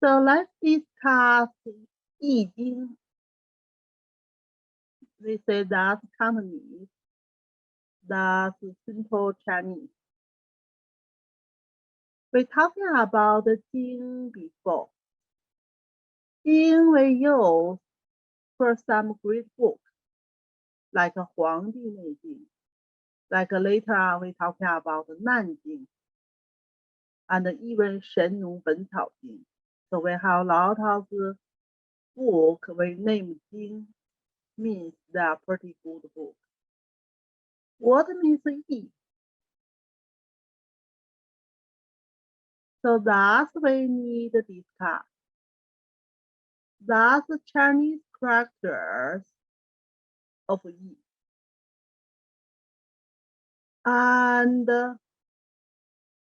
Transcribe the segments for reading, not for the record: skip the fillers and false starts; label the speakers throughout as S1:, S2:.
S1: So let's discuss I Ching. We say that Cantonese, that's simple Chinese. We're talking about the Jing before. Jing we use for some great books, like Huangdi Neijing. Like later on, we're talking about Nanjing and even Shennu Bencao Jing. So we have a lot of book with name Jing, means they are pretty good book. What means Yi? So that's we need to discuss. That's the Chinese characters of Yi. And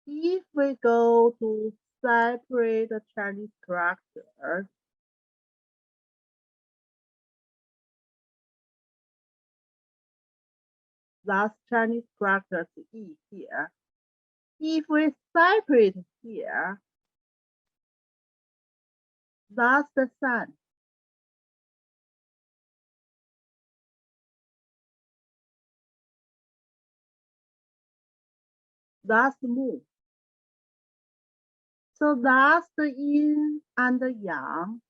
S1: if we go to separate the Chinese characters, that's Chinese characters Yi here. If we separate here, that's the sun. That's the moon. So that's the yin and the yang.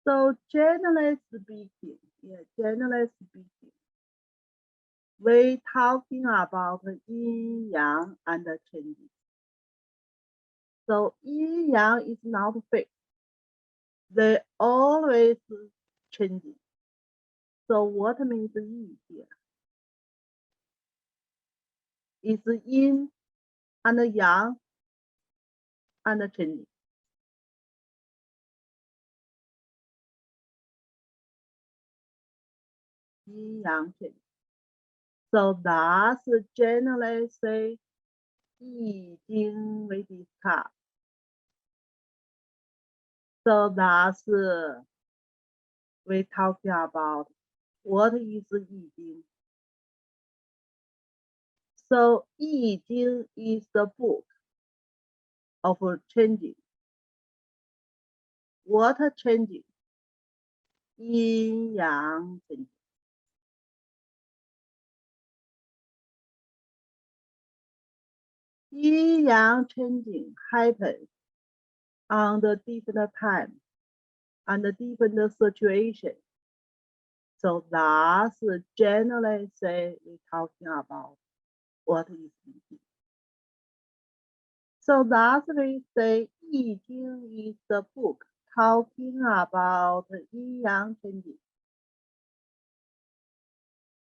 S1: So generally speaking, we talking about yin yang and the changes. So yin yang is not fixed. They always changing. So what means yi here? It's yin and yang and changing. Yin yang changing. So that's generally say I Ching we discuss. So that's we talking about what is I Ching. So I Ching is the book of changing. What changing? Yin yang changing. Yin yang changing happens on the different time and the different situation. So that's generally say we're talking about what is Yi. So that's we say I Ching is the book talking about yin yang changing.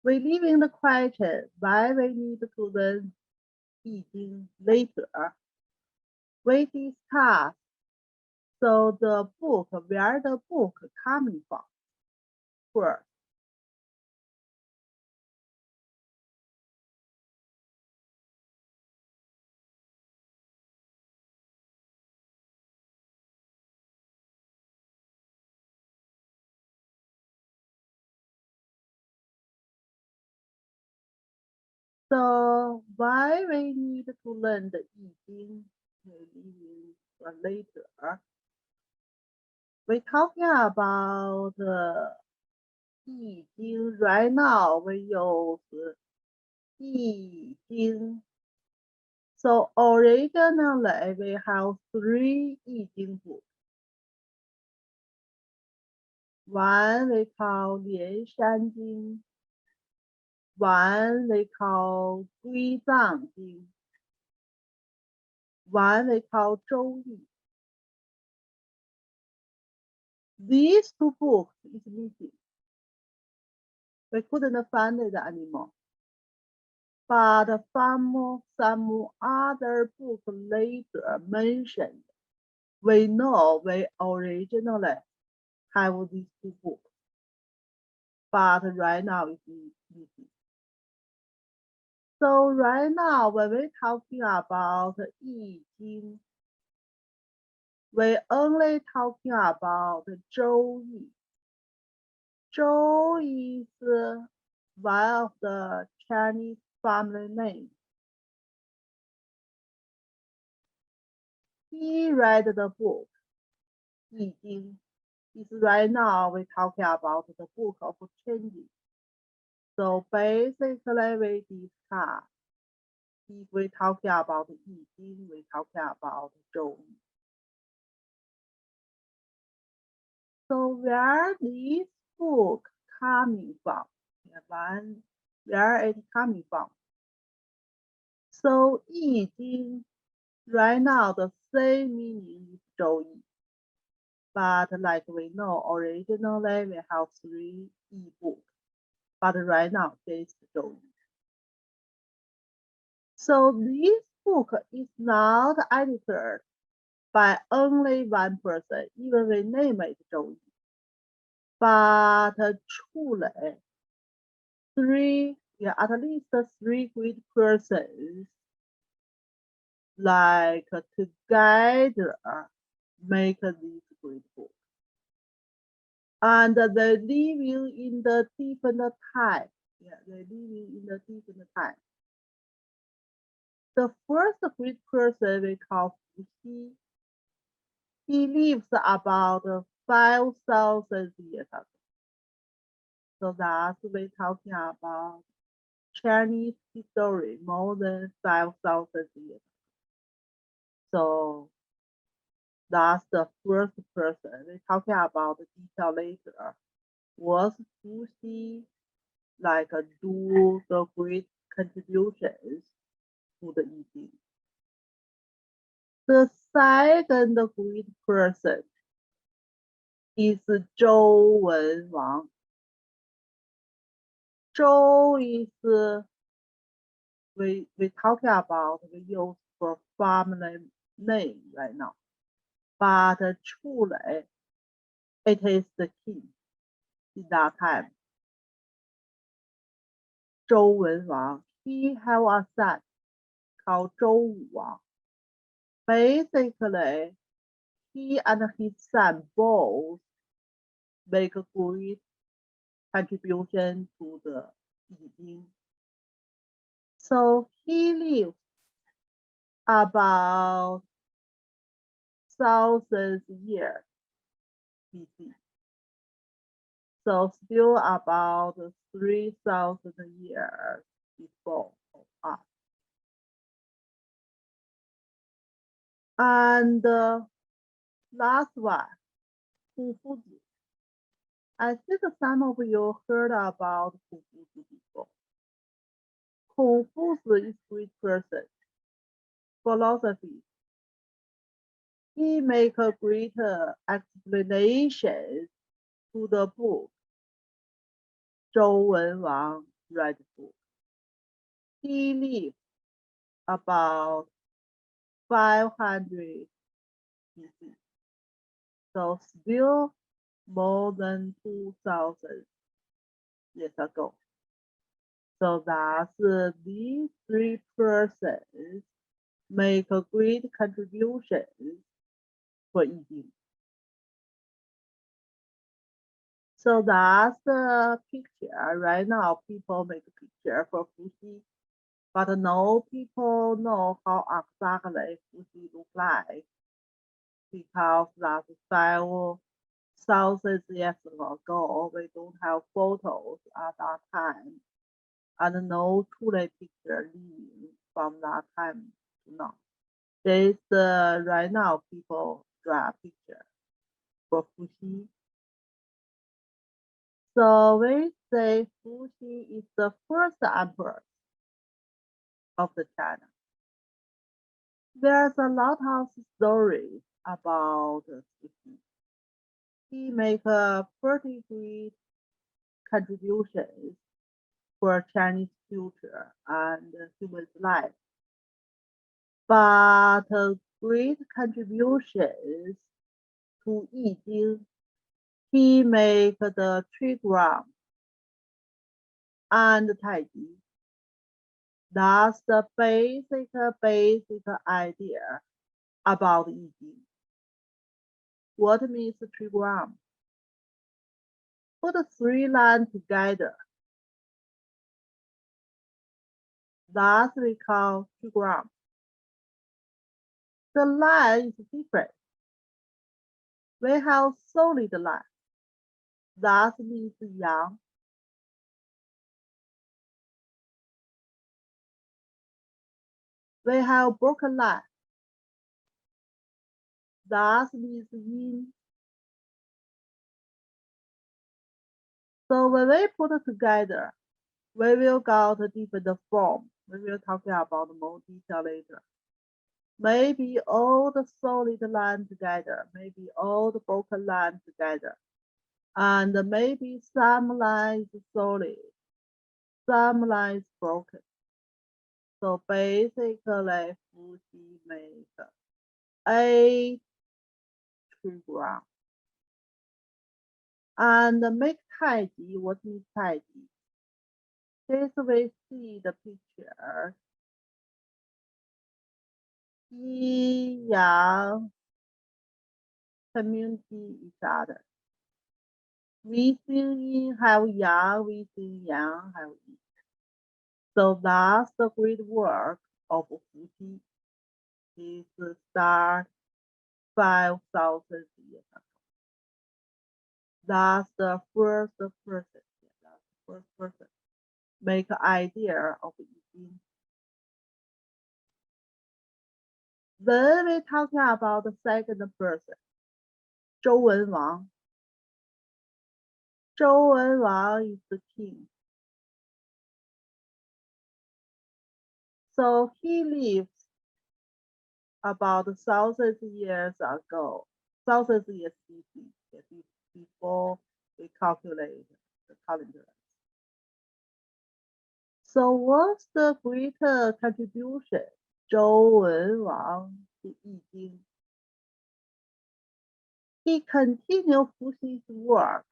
S1: We live in the question why we need to learn I Ching later. We discuss so the book, where the book coming from first. So why we need to learn the I Ching later? We're talking about I Ching right now. We use I Ching. So originally we have 3 I Ching books. One we call Lian Shan Jing. One we call Gui Zang Jing. One we call Zhou Yi. These 2 books is missing. We couldn't find it anymore. But from some other book later mentioned, we know we originally have these 2 books. But right now it's missing. So right now when we're talking about I Ching, we're only talking about Zhou Yi. Zhou is one of the Chinese family names. He read the book, I Ching. Right now we're talking about the book of changes. So basically we discuss, if we're talking about I Ching, we're talking about Zhou. So where this book coming from? Where it coming from? So I Ching, right now the same meaning is Zhou Yi. But like we know, originally we have 3 e-books. But right now this Zhou Yi. So this book is not edited by only one person, even we name it Zhou Yi. But truly, at least 3 great persons like together make this great book. And they living in the different time. They living in the different time. The first great person we call Fu Xi. He lives about 5,000 years ago. So that's we're talking about Chinese history more than 5,000 years. So that's the first person. We're talking about the detail later. Was Fu Xi like do the great contributions to the I Ching? The second great person is Zhou Wenwang. Zhou is we talking about we use for family name right now, but truly it is the king in that time. Zhou Wenwang, he have a son called Zhou Wuwang. Basically, he and his son both make a great contribution to the I Ching. So he lived about thousands years BC. So still about 3,000 years before us. And last one, Fu Fuzi. I think some of you heard about Fu Fuzi before. Confucius is a great person. Philosophy. He make a great explanation to the book. Zhou Wenwang read the book. He lived about 500 BC. So still more than 2,000 years ago. So that's these 3 persons make a great contribution for I Ching. So that's the picture. Right now, people make a picture for Fu Xi, but no people know how exactly Fu Xi look like because that's 5,000 years ago. We don't have photos at that time, and no truly picture living from that time to now. There's right now people draw picture for Fu Xi. So we say Fu Xi is the first emperor of the China. There's a lot of stories about Fu Xi. He make a pretty great contributions for Chinese culture and human life. But great contributions to I Ching, he make the Trigram and Tai Chi. That's the basic idea about I Ching. What means Trigram? Put the 3 lines together. That we call Trigram. The line is different. We have solid line. That means yang. We have broken line. That means yin. So when we put it together, we will get a different form. We will talk about more detail later. Maybe all the solid line together, maybe all the broken line together, and maybe some lines solid, some lines broken. So basically, Fuxi make a trigram. And make Taiji, what is Taiji? This we see the picture. Yi Yang community each other. We see Yin have Yang, we see Yang have Yin. So that's the great work of Fuxi. Is start 5,000 years ago. That's the first person. That's the first person. Make an idea of Yin. Then we talking about the second person, Zhou Wenwang. Zhou Wenwang is the king. So he lived about 1,000 years ago, 1,000 years BC, before we calculate the calendar. So what's the greater contribution Zhou Wenwang to I Ching? He continued Fuxi's work,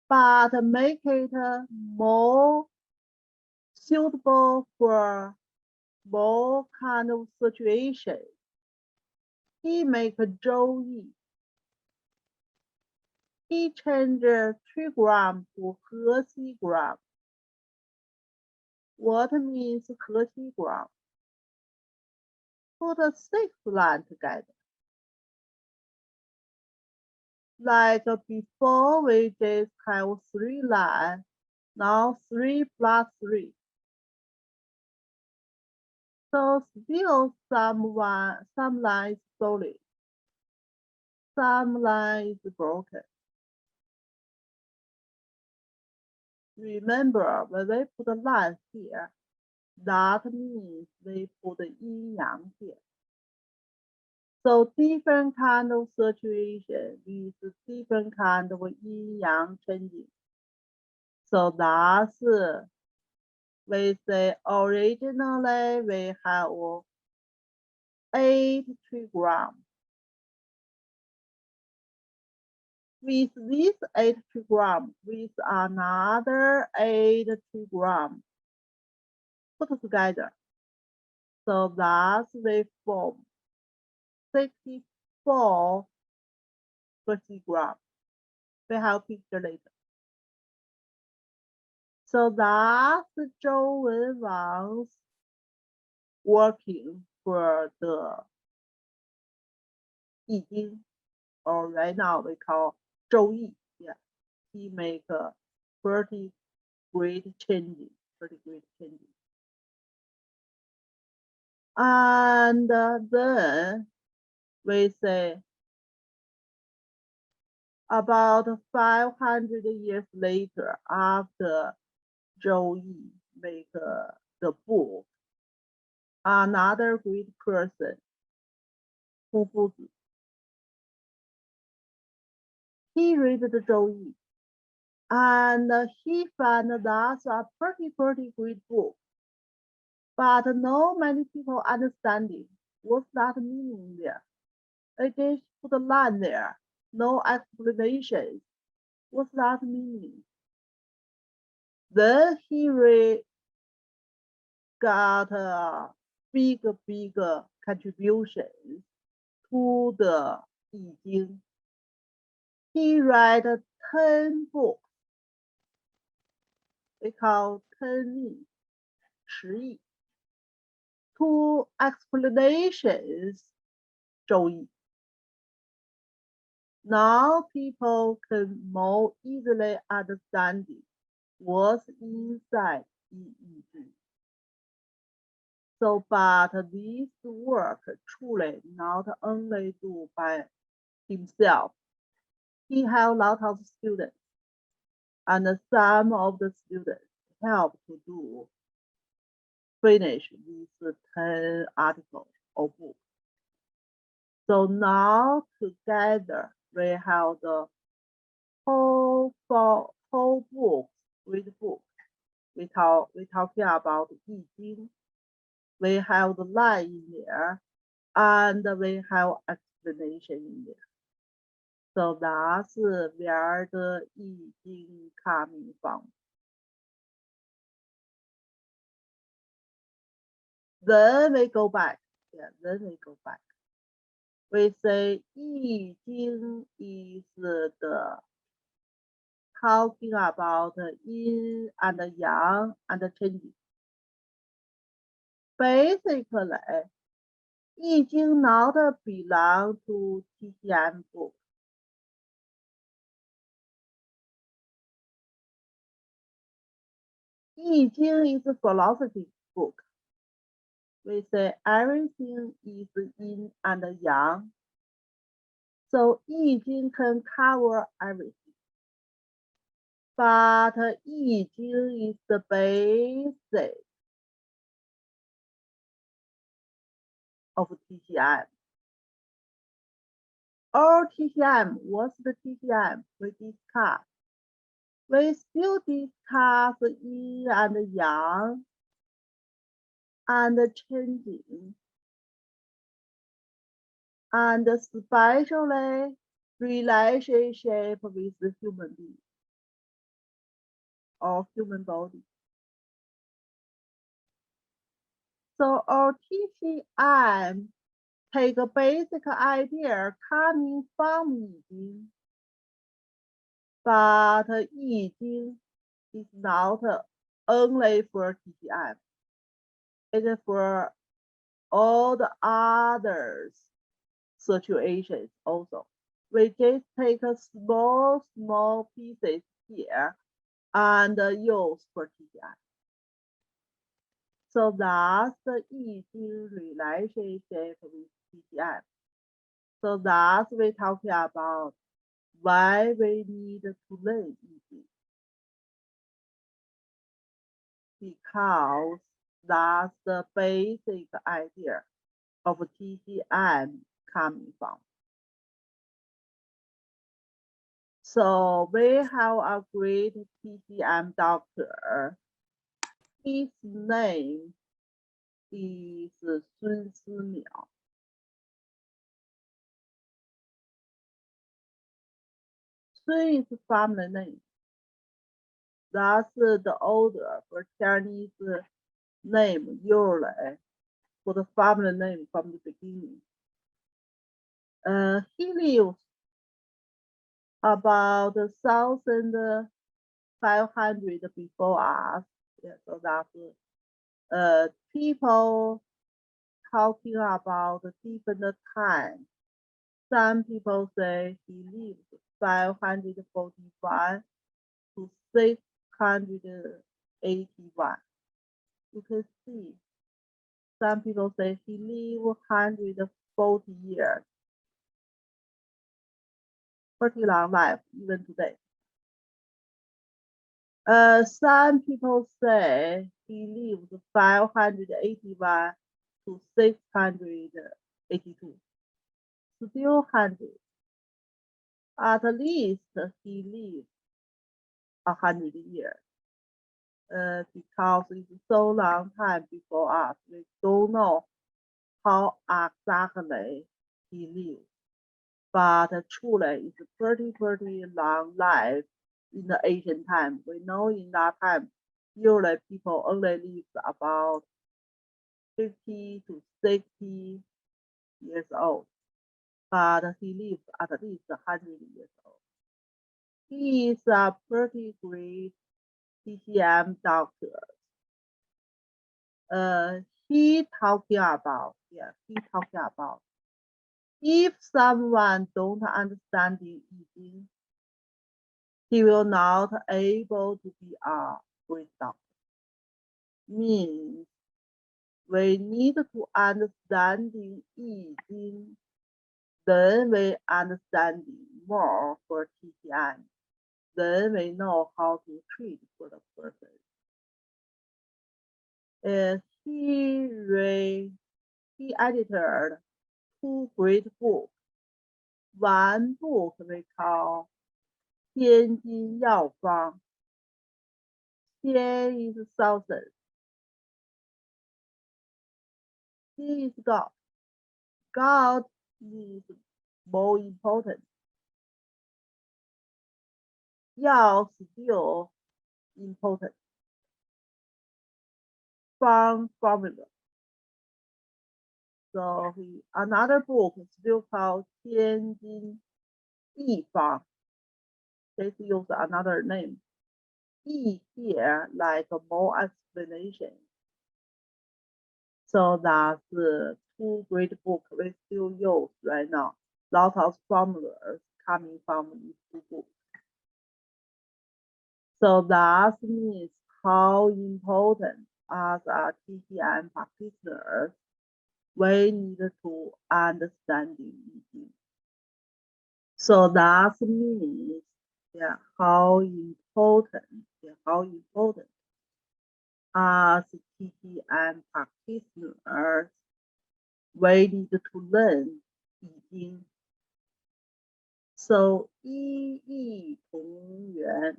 S1: but make it more suitable for more kind of situation. He make a Zhou Yi. He changed Trigram to Hexagram. What means Hexagram? Put a 6 line together. Like before, we just have 3 lines. Now 3 plus 3. So still some lines solid, some lines broken. Remember, when we put a line here, that means we put yin yang here. So different kind of situation with different kind of yin yang changing. So that's we say originally we have 8 trigram. With this 8 trigram, with another 8 trigram put together. So that's we form 64 trigram. We have picture later. So that's Zhou Wenwang's working for the I Ching, or right now we call Zhou Yi. Yeah, he make a pretty great changes, And then we say about 500 years later, after Zhou Yi make the book, another great person, Hu Fuzi, he read the Zhou Yi, and he found that's a pretty great book. But not many people understanding what's that meaning there. It just put a line there, no explanation. What's that meaning? Then he got a big contribution to the I Ching. He read 10 books. We call 10 亿, 10亿. 2 explanations, 周易. Now people can more easily understand what's inside I Ching. So, but this work truly not only do by himself. He had a lot of students, and some of the students helped to do finish these 10 articles or books. So now together we have the whole book with book. We talking about I Ching. We have the line in there, and we have explanation in there. So that's where the I Ching coming from. Then we go back. Yeah, then we go back. We say I Ching is the talking about yin and yang and changing. Basically, I Ching not belong to TCM book. I Ching is a philosophy book. We say everything is yin and yang. So I Ching can cover everything. But I Ching is the basic of TCM. All TCM, what's the TCM? We discuss. We still discuss yin and yang and changing, and especially relationship with the human being or human body. So our TCM take a basic idea coming from I Ching, but I Ching is not only for TCM. It is for all the others situations also. We just take a small pieces here and use for TCM. So that's the I Ching relationship with TCM. So that's we talking about why we need to learn I Ching. Because that's the basic idea of TCM coming from. So we have a great TCM doctor. His name is Sun Simiao. Sun is family name. That's the order for Chinese name usually for the family name from the beginning. He lives about 1,500 before us. Yeah, so that's people talking about different time. Some people say he lived 541 to 681. You can see some people say he lived 140 years. Pretty long life even today. Some people say he lived 581 to 682. Still 100. At least he lived 100 years. Because it's so long time before us, we don't know how exactly he lived. But truly, it's a pretty long life in the ancient time. We know in that time, usually people only live about 50 to 60 years old. But he lived at least 100 years old. he is a pretty great TCM doctor. He talking about if someone don't understand the I Ching, he will not able to be a great doctor. Means we need to understand the I Ching, then we understand more for TCM. Then we know how to treat for the person. He edited 2 great books. One book we call 天津药方. 天 is thousand. He is God. God is more important. Yao still important. Formula. So another book is still called 天津一方. This use another name. E here like more explanation. So that's 2 great books we still use right now. Lot of formulas coming from these 2 books. So that means how important as a TCM practitioner we need to understand it. So that means how important as TCM practitioners we need to learn I Ching. So 一异同源.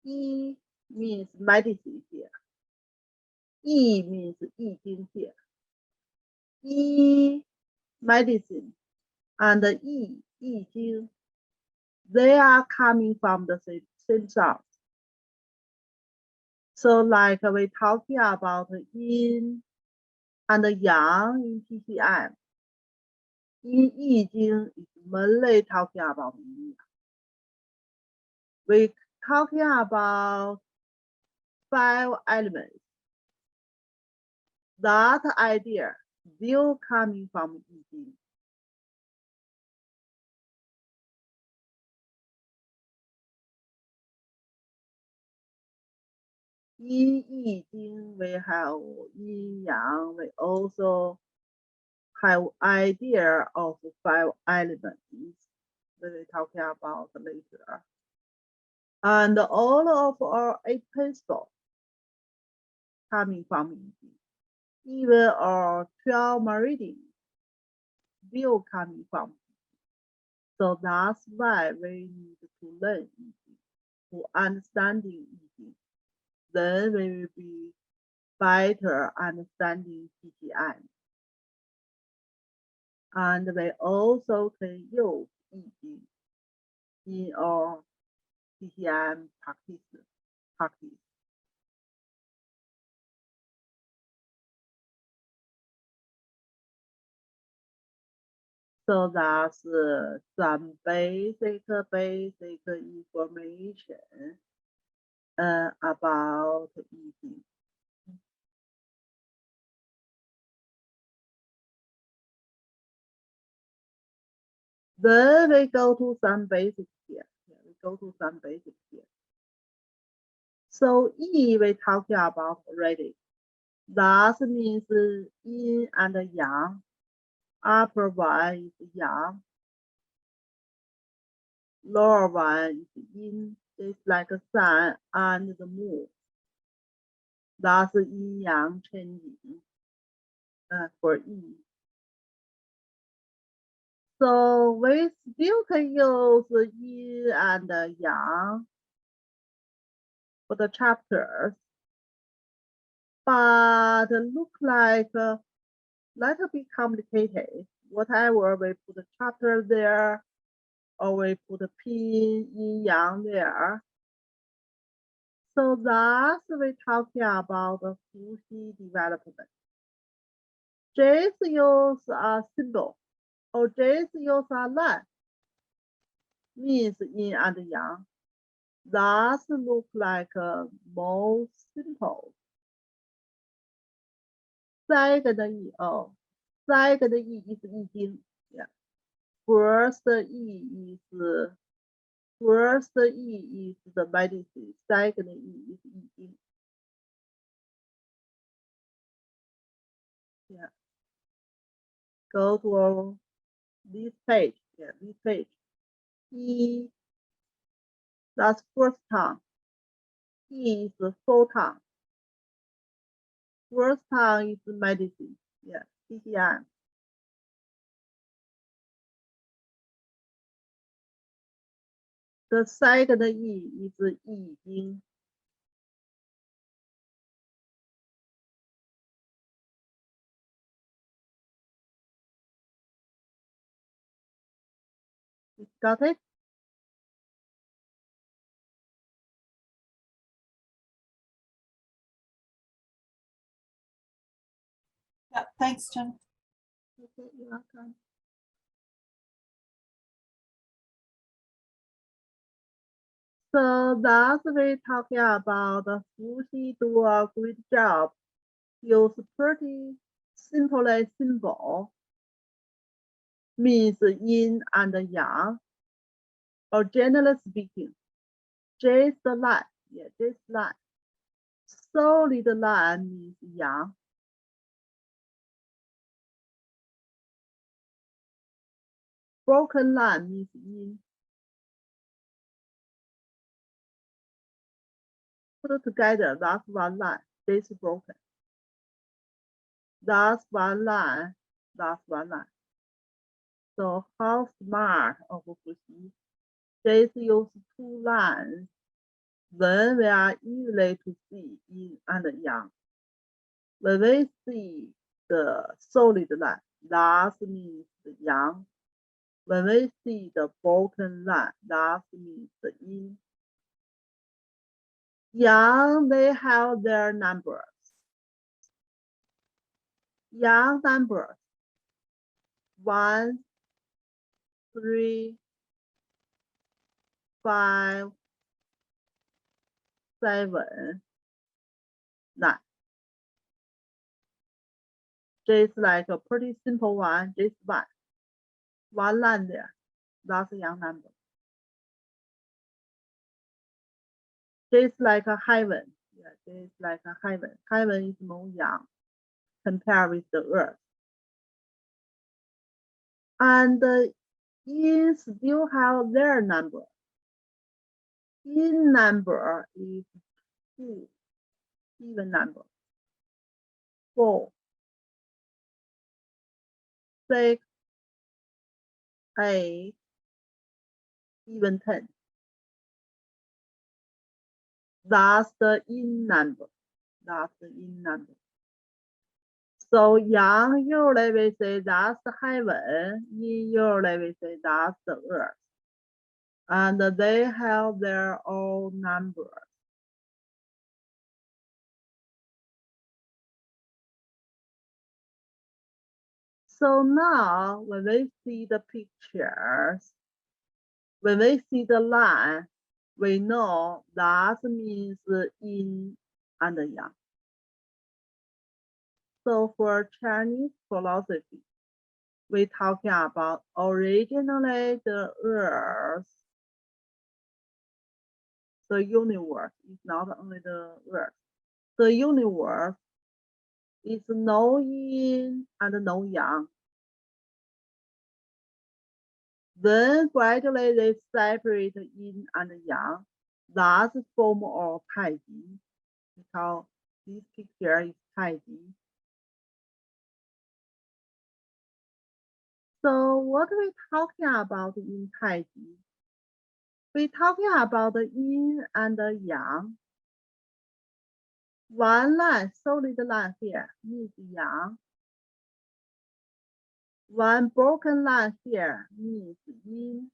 S1: 一 means medicine here. 异 means I Ching here. 一 medicine and I Ching, they are coming from the same source. So like we talking about yin and yang in TCM. In I Ching is mainly talking about yin. We talking about 5 elements. That idea still coming from I Ching. In I Ching, we have yin yang. We also have idea of 5 elements that we're talking about later. And all of our 8 principles coming from I Ching. Even our 12 meridians still coming from. So that's why we need to learn I Ching, to understanding I Ching. Then we will be better understanding TCM. And we also can use I Ching in our TCM practice. So that's some basic information about I Ching. Then we go to some basics here. So E we talked about already. That means yin and yang. Upper one is yang. Lower one is yin. It's like the sun and the moon. That's yin yang changing for E. So we still can use yin and yang for the chapters, but look like a little bit complicated. Whatever we put a chapter there, or we put a pin yin yang there. So that's we're talking about the Fuxi development. Just use a symbol or just use a line. means yin and yang. Thus look like more simple. Second E, second E is I Ching. Yeah. First E is the medicine. Second E is I Ching. Yeah. Go to this page. Yeah, this page. E, that's first tongue. E is the full tongue. First tongue is medicine. Yeah, CTM. The second E is I Ching. Got it?
S2: Yeah, thanks, Jen.
S1: Okay, you're welcome. So that's we talking about Fuxi do a great job. Use pretty simple symbol. Means yin and yang. Or generally speaking, just line. Yeah, just line. Solid line means yang. Broken line means yin. Put together, that's one line. This is broken. That's one line. That's one line. So how smart of Fuxi? This use two lines. Then we are easily to see yin and yang. When we see the solid line, that means the yang. When we see the broken line, that means the yin. Yang, they have their numbers. Yang numbers 1, 3, 5, 7, 9. Just like a pretty simple one, just one line there. That's a yang number. Just like a heaven. Yeah, just like a heaven. Heaven is more yang compared with the earth. And yin still have their number. Yin number is 2, even number. 4, 6, 8, even 10. That's the yin number. That's the yin number. So yang usually we say that's the heaven. Yin usually we say that's the earth. And they have their own numbers. So now when we see the pictures, when we see the line, we know that means yin and yang. So for Chinese philosophy, we're talking about originally the earth, the universe is not only the earth. The universe is no yin and no yang. Then gradually they separate yin and yang. That's the form of Tai Chi. Because this picture is Tai Chi. So what are we talking about in Tai Chi? We're talking about the yin and the yang. One line, solid line here means yang. One broken line here means yin.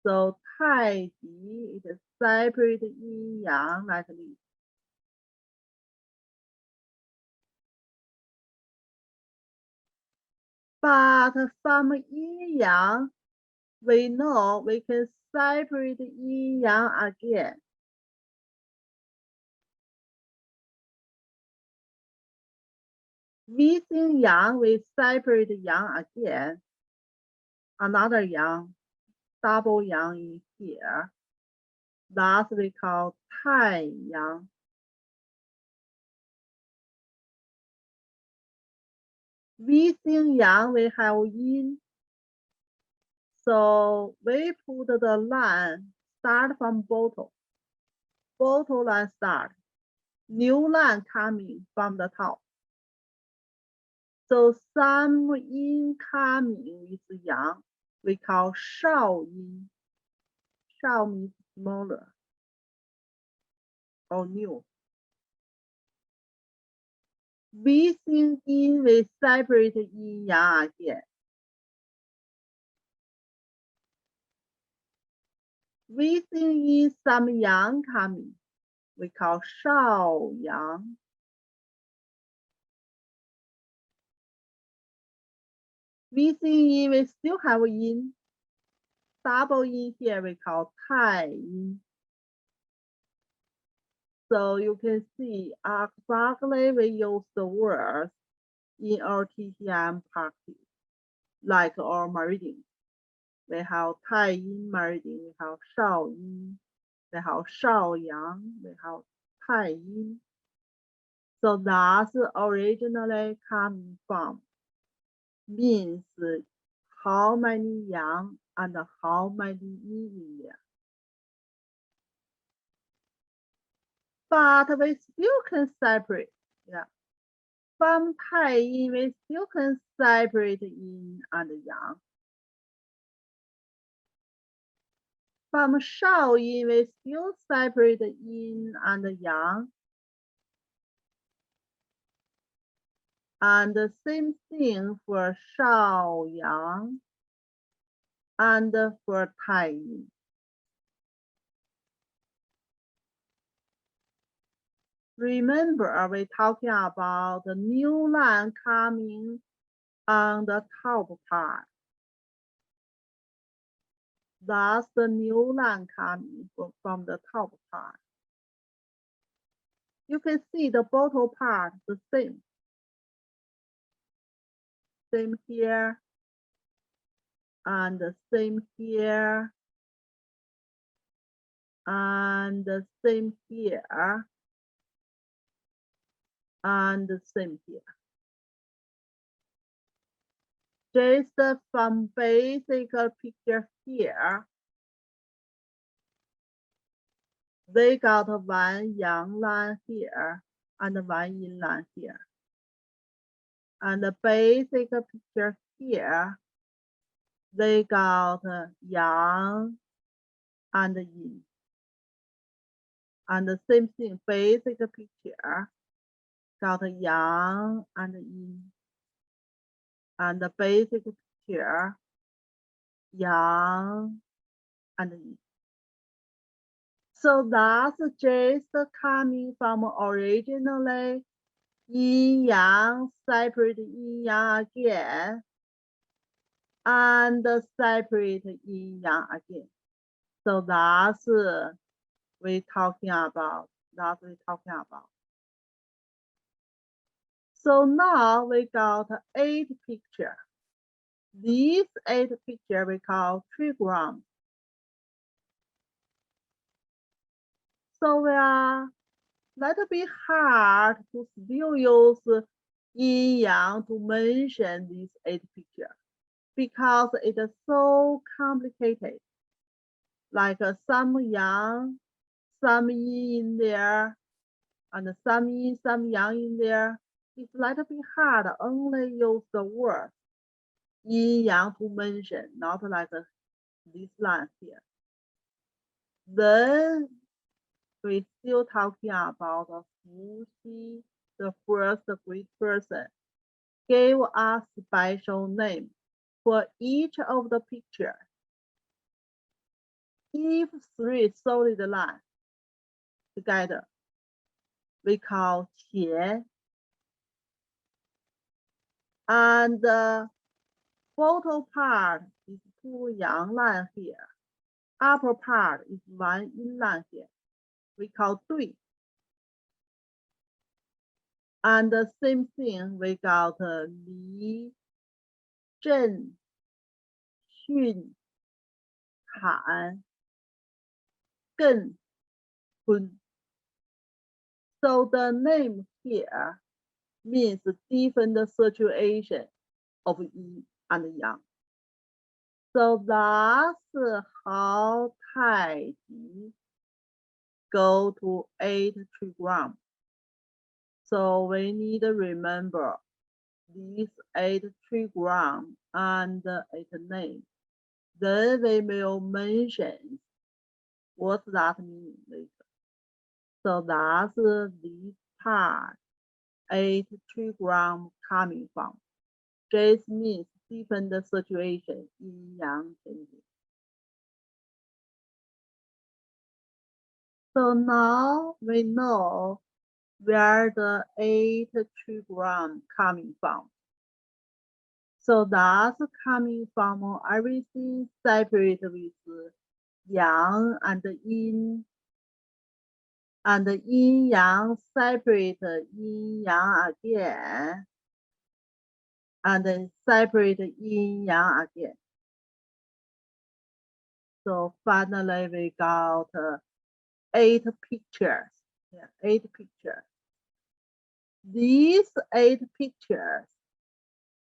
S1: So Tai Chi is separate yin yang like this. But from yin yang, we know we can separate yin yang again. Within yang, we separate yang again. Another yang, double yang in here. That we call Tai yang. Within yang, we have yin. So we put the line start from bottom. Bottom line start. New line coming from the top. So some yin coming with yang, we call shao yin. Shao means smaller or new. Within yin, we separate yin yang again. Within yin, some yang coming, we call shao yang. Within yin, we still have yin. Double yin here, we call tai yin. So you can see exactly we use the words in our TTM practice, like our meridian. We have Tai Yin meridian, we have Shao Yin, we have Shao Yang, we have Tai Yin. So that's originally coming from, means how many Yang and how many Yin in there. But we still can separate, yeah. From Tai Yin, we still can separate Yin and Yang. From Shao Yin, we still separate Yin and Yang. And the same thing for Shao Yang and for Tai Yin. Remember, we're talking about the new line coming on the top part. That's the new line coming from the top part. You can see the bottom part the same. Same here and the same here and the same here and the same here. Just from basic picture here, they got one yang line here and one yin line here. And the basic picture here, they got yang and yin. And the same thing, basic picture, got yang and yin. And the basic picture, yang and yin. So that's just coming from originally yin yang, separate yin yang again, and separate yin yang again. So that's we're talking about. That's what we're talking about. So now we got 8 pictures. These 8 pictures we call trigrams. So we are little bit hard to still use yin yang to mention these 8 pictures because it is so complicated. Like some yang, some yin in there, and some yin, some yang in there. It's a little bit hard. Only use the word yin yang to mention, not like this line here. Then we still talking about Fu Xi, the first great person, gave us special name for each of the pictures. If 3 solid lines together, we call Qian. And the photo part is two yang line here. Upper part is one yin line here. We call 对. And the same thing, we got Li, Zhen, Xun, Han, Gen, Kun. So the name here means different situation of yin and yang. So that's how Tai Chi go to 8 trigram. So we need to remember these 8 trigram and 8 names. Then we will mention what that means later. So that's this part 8 trigram coming from. This means different situation in yang changing. So now we know where the 8 trigram coming from. So that's coming from everything separate with yang and yin, and yin yang separate yin yang again, and then separate yin yang again. So finally we got 8 pictures. Yeah, 8 pictures. These 8 pictures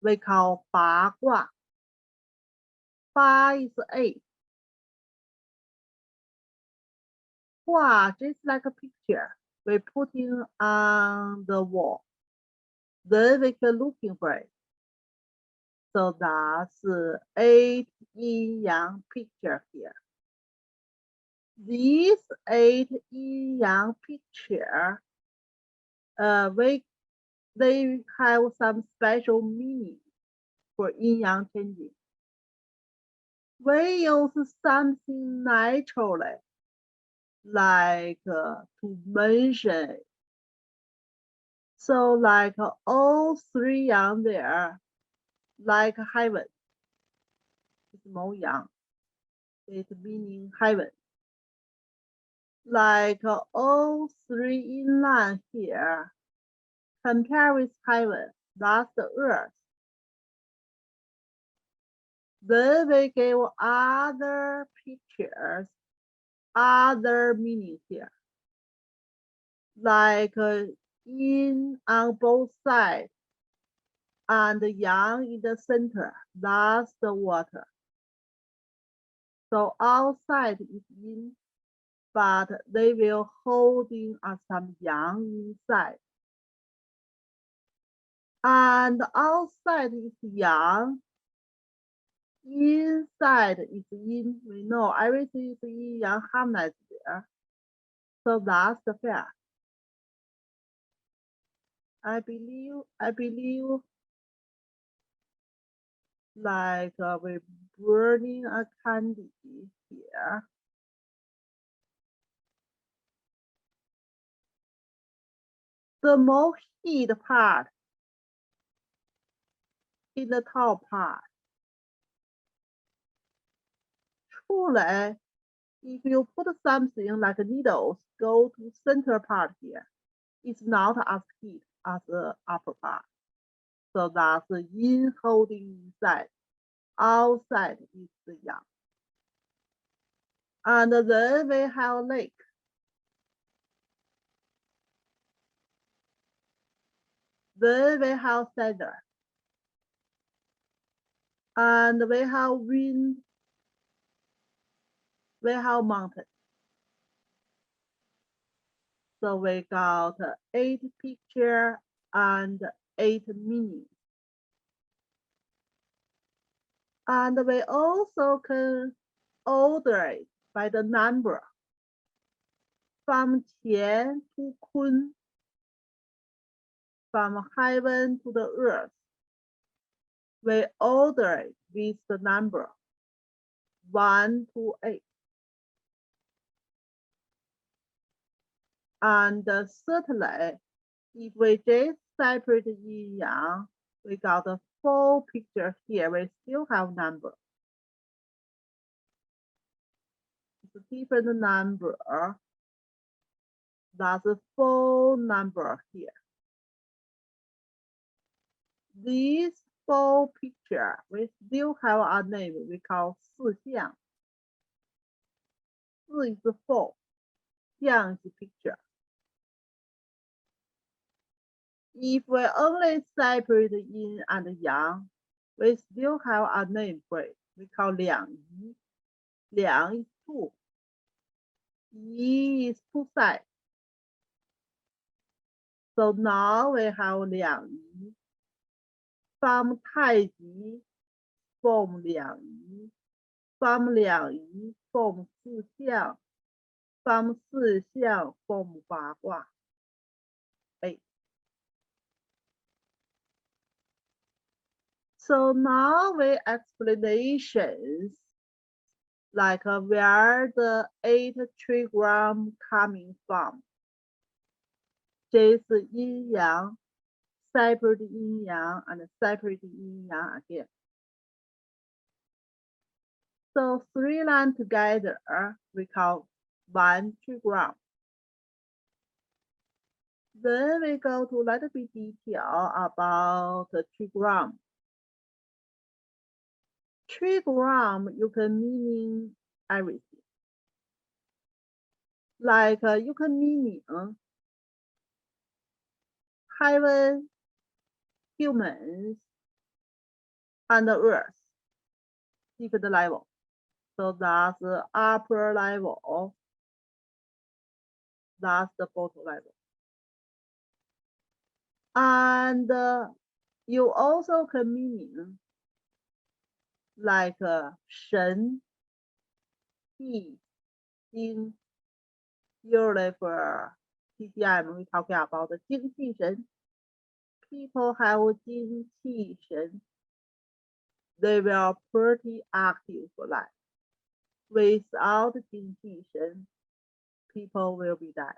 S1: we call Bagua. Ba is 8. Gua just like a picture we putting on the wall. Then we can looking for it. So that's 8 yin yang picture here. These 8 yin yang picture, they have some special meaning for yin yang changing. We use something naturally, like to mention. So like all 3 yang there, like heaven, it's more yang. It meaning heaven. Like all 3 yin line here, compare with heaven, that's the earth. Then we give other pictures, other meanings here. Like yin on both sides and yang in the center, that's the water. So outside is yin, but they will holding some yang inside. And outside is yang, inside is yin. We know everything is yin yang harmonize there. So that's the fact. I believe like we're burning a candy here. The most heat part in the top part. Truly, if you put something like needles go to center part here, it's not as heat as the upper part. So that's the yin holding inside. Outside is the yang. And then we have lake. Then we have feather. And we have wind. We have mountain. So we got 8 picture and 8 meanings. And we also can order it by the number. From Qian to Kun. From heaven to the earth. We order it with the number 1 to 8. And certainly, if we just separate yin yang, we got 4 pictures here. We still have number. different number. That's a full number here. This full picture, we still have a name we call 四象. 四 is full, 象 is picture. If we only separate yin and yang, we still have a name for it. We call 两仪. 两 is two. 仪 is two sides. So now we have 两仪. From 太极 form 两仪. From 两仪 form 四象. From 四象 form 八卦. 8. So now we explanations like where the 8 trigram coming from. This yin yang, separate yin yang and separate yin yang again. So 3 lines together we call 1 trigram. Then we go to a little bit detail about the trigram. Trigram, you can meaning everything. Like you can meaning heaven, humans, and earth, different level. So that's the upper level. That's the bottom level. And you also can meaning like 神, 地, Jing. Usually for TCM, we talking about the Jing Qi Shen. People have Jing Qi Shen. They will pretty active for life. Without Jing Qi Shen, people will be dead.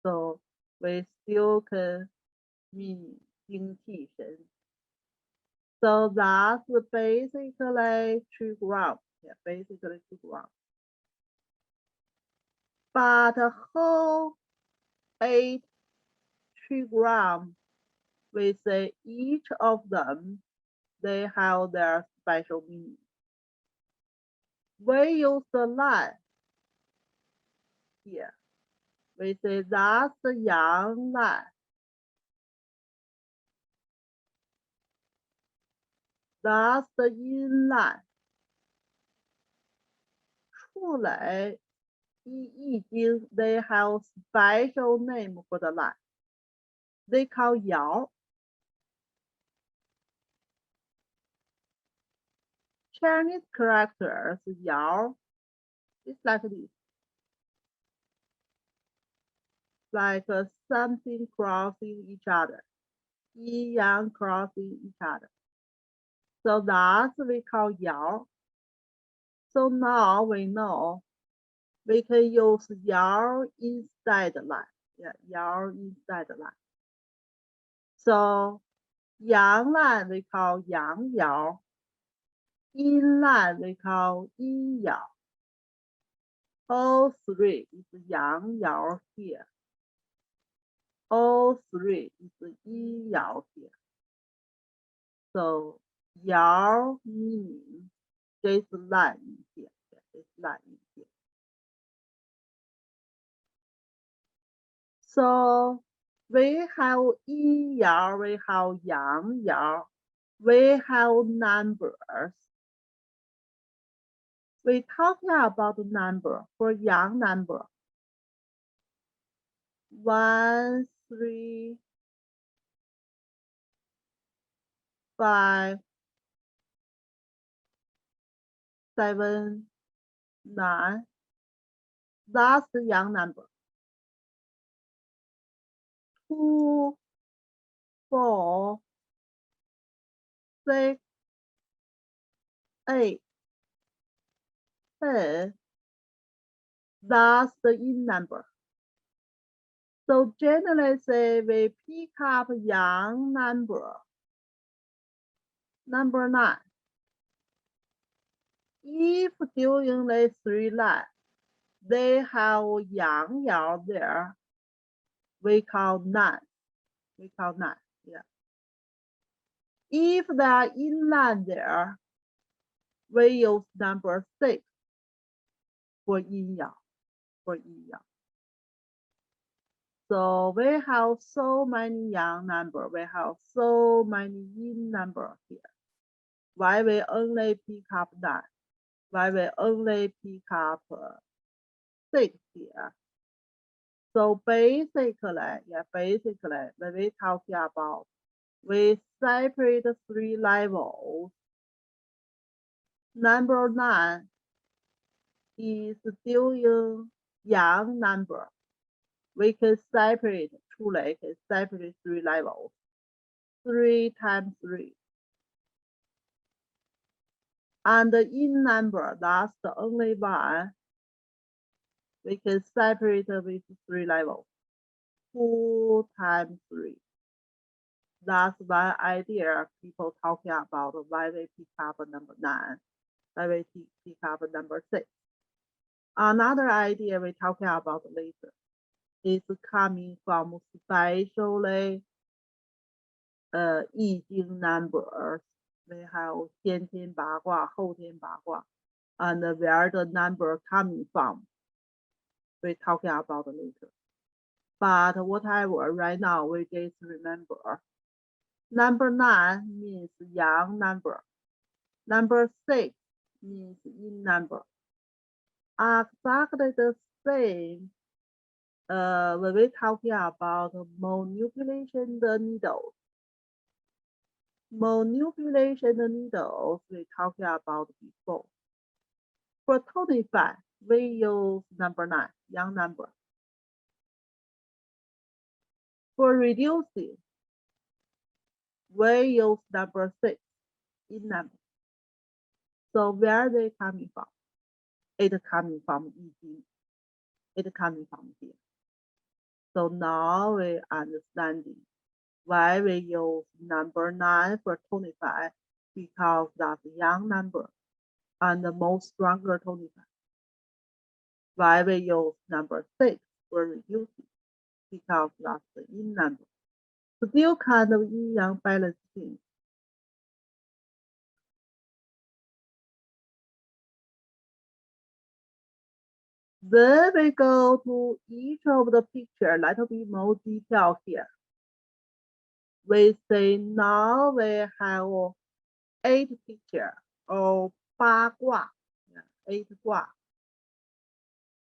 S1: So we still can mean Jing Qi Shen. So that's basically Trigram. Yeah, basically Trigram. But whole 8 trigram, we say each of them, they have their special meaning. We use the line here. We say that's the yang line. That's the yin line. 出来 I Ching, they have special name for the line. They call yao. Chinese characters yao is like this. Like something crossing each other. Yin yang crossing each other. So that's we call yao. So now we know we can use yao inside the line. Yeah, yao inside the line. So yang line we call yang yao. Yin line we call yin yao. All 3 is yang yao here. All 3 is yin yao here. So yao meaning this line here. This line here. So we have yin yao, we have yang yao, we have numbers. We talking about the number for yang number. 1, 3, 5, 7, 9. That's the yang number. 2, 4, 6, 8, 10. That's the yin number. So generally say we pick up yang number. Number 9. If during the 3 lines they have yang there. We call none. We call none. Yeah. If they are inland there, we use number 6 for yin yang. For yin yang. So we have so many yang number. We have so many yin number here. Why we only pick up 9? Why we only pick up 6 here? So basically, when we talk about, we separate 3 levels. Number 9 is still in yang number. We can separate, truly can separate 3 levels. 3 times 3. And the yin number, that's the only one we can separate with 3 levels. 2 times 3. That's one idea people talking about why we pick up number 9, why we pick up number 6. Another idea we talking about later is coming from especially I Ching numbers. We have 先天八卦, 后天八卦, and where the number coming from, we talking about later. But whatever, right now we just remember. Number 9 means yang number. Number 6 means yin number. Exactly the same when we talking about manipulation the needles. Manipulation the needles we talking about before. For tonify, we use number 9, yang number. For reducing, we use number 6, yin number. So where they coming from? It coming from I Ching. It coming from here. So now we understanding why we use number 9 for tonify, because that's yang number and the most stronger tonify. Why we use number 6 for reducing, because that's the yin number. Still kind of yin yang balance thing. Then we go to each of the picture, a little bit more detail here. We say now we have 8 picture or 八卦, 8 卦.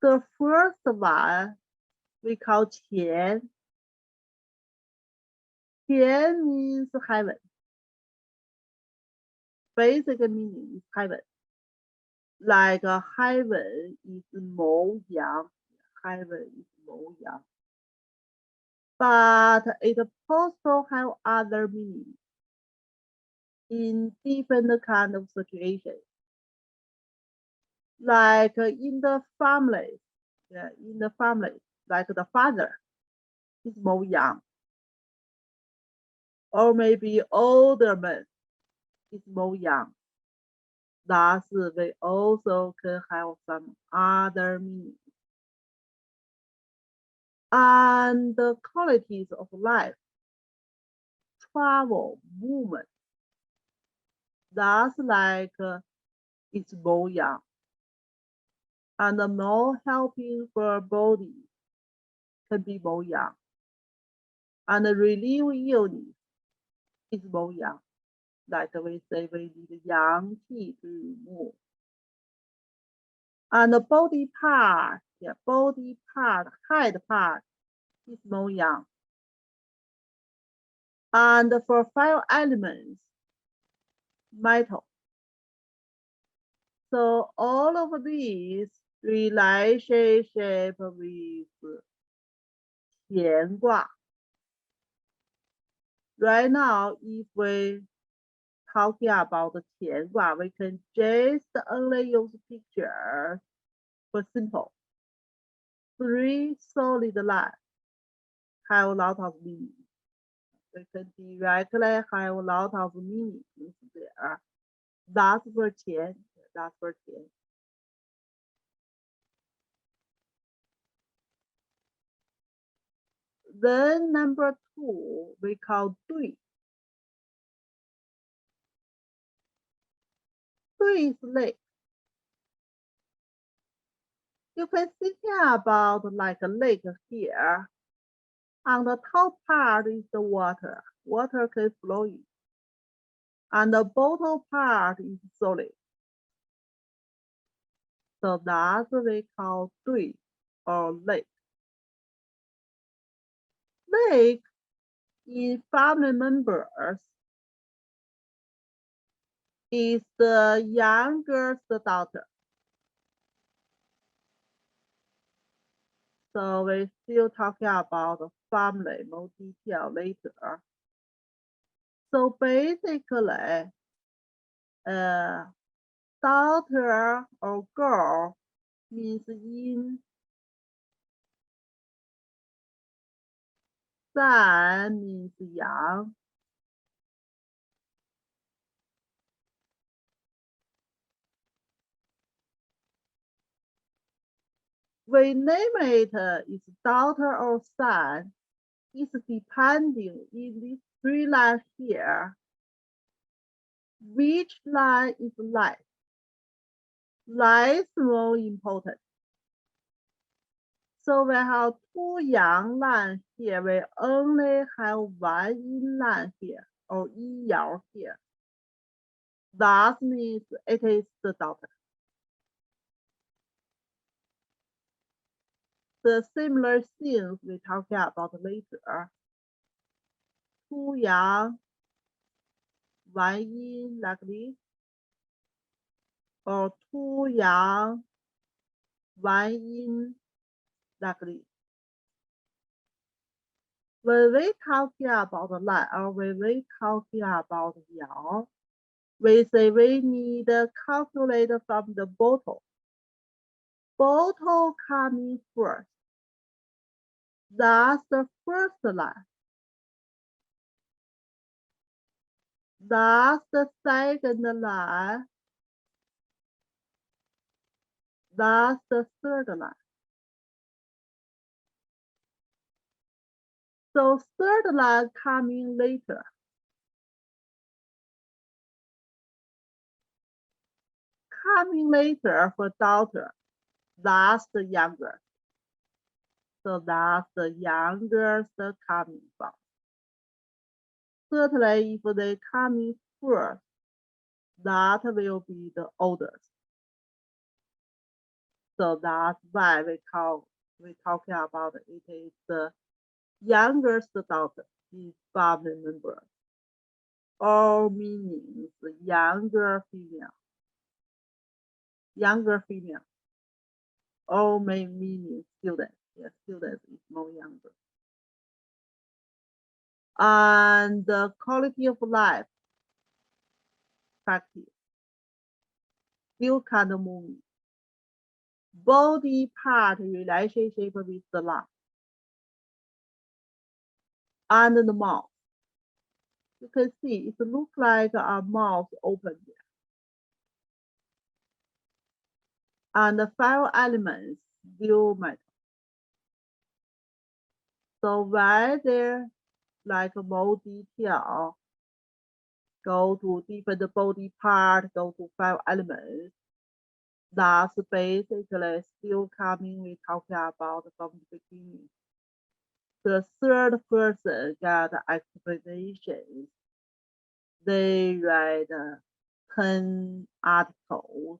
S1: The first one we call 乾. 乾means heaven. Basic meaning is heaven. Like heaven is 谋阳. Heaven is 谋阳. But it also have other meanings in different kind of situations. Like in the family, like the father is 谋阳. Or maybe older man is 谋阳. Thus, they also can have some other meanings. And the qualities of life, travel, movement. That's like it's 谋阳. And the more helping for body can be 谋阳. And relieve illness is 谋阳. Like we say, we need yang qi to remove. And the body part, head part is 谋阳. And for 5 elements, metal. So all of these relationship with 乾卦. Right now, if we talking about the 乾卦, we can just only use pictures for simple. 3 solid lines have a lot of meaning. We can directly have a lot of meanings there. That's for 乾. That's for 乾. Then number 2 we call 对. 对 is lake. You can think about like a lake here. On the top part is the water. Water can flow in. And the bottom part is solid. So that's what we call 对 or lake. Lake in family members is the youngest daughter. So we're still talking about the family more detail later. So basically, daughter or girl means yin, son means yang. We name it is daughter or son. It's depending in this 3 lines here. Which line is less? Less more important. So we have 2 yang lines here. We only have 1 yin line here or yin yao here. That means it is the daughter. The similar things we talk about later. 2 yang, 1 yin like this, or 2 yang, 1 yin like this. When we talking about the line or when we talking about yang, we say we need to calculate from the bottom. Bottom coming first. That's the first line. That's the second line. That's the third line. So third line coming later. Coming later for daughter, that's the younger. So that's the youngest coming from. Certainly, if they coming first, that will be the oldest. So that's why we talking about it is the youngest daughter in family member. All meanings younger female. Younger female. All may meaning student. Yes, student is more younger. And the quality of life practice. Still kind of moving. Body part relationship with the life. And the mouth. You can see it looks like a mouth open here. And the 5 elements still matter. So why there like more detail, go to different body part, go to 5 elements. That's basically still coming we talking about from the beginning. The third person got explanations. They read 10 articles.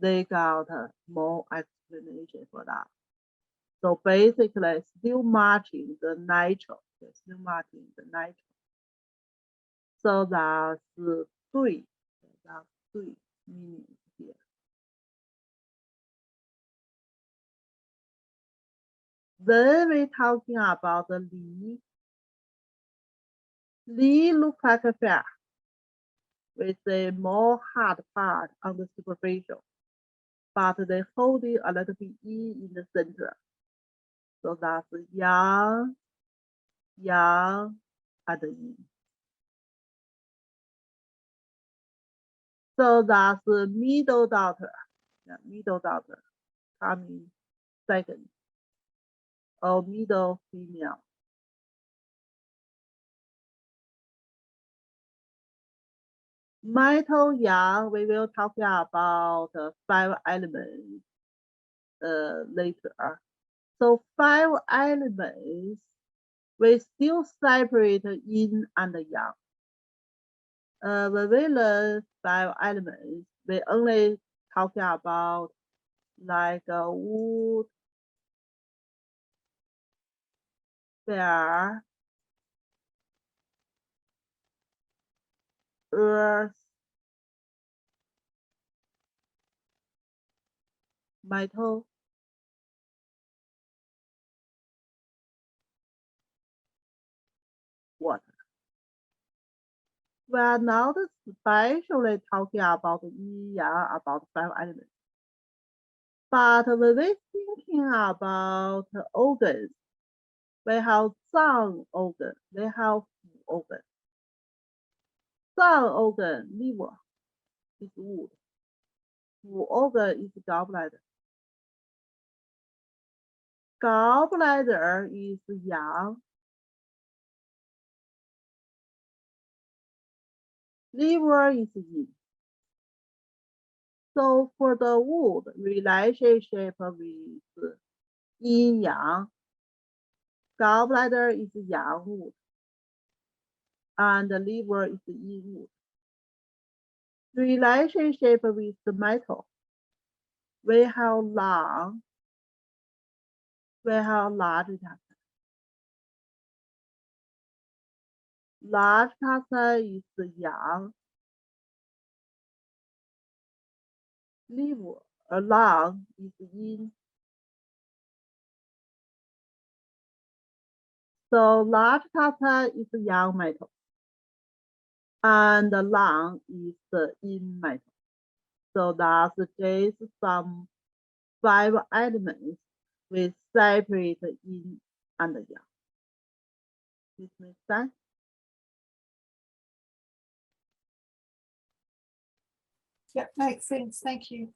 S1: They got more explanation for that. So basically, still matching the natural. Still matching the natural. So that's 对. That's 对 meaning here. Then we're talking about the Li. Li look like a fair with a more hard part on the superficial, but they hold it a little bit in the center. So that's yang, yang, and yin. So that's the middle daughter. Yeah, middle daughter coming second. Or middle female Metal, yeah, we will talk about 5 elements later. So 5 elements, we still separate yin and yang. When we learn 5 elements, we only talk about like wood, fire, earth, metal, water. We are not especially talking about yin yang, about 5 elements. But when we thinking about organs, we have zang organ, we have fu organ. Zang organ, liver, is wood. Fu organ is gallbladder. Gallbladder is yang. Liver is yin. So for the wood relationship with yin yang, gallbladder is yang wood, and the liver is yin wood. Relationship with the metal, we have lung, we have large intestine. Large intestine is yang, liver, lung is yin. So large intestine is yang metal, and the lung is the yin metal. So that's just some 5 elements with separate yin and yang. This makes sense?
S2: Yep, makes sense. Thank you.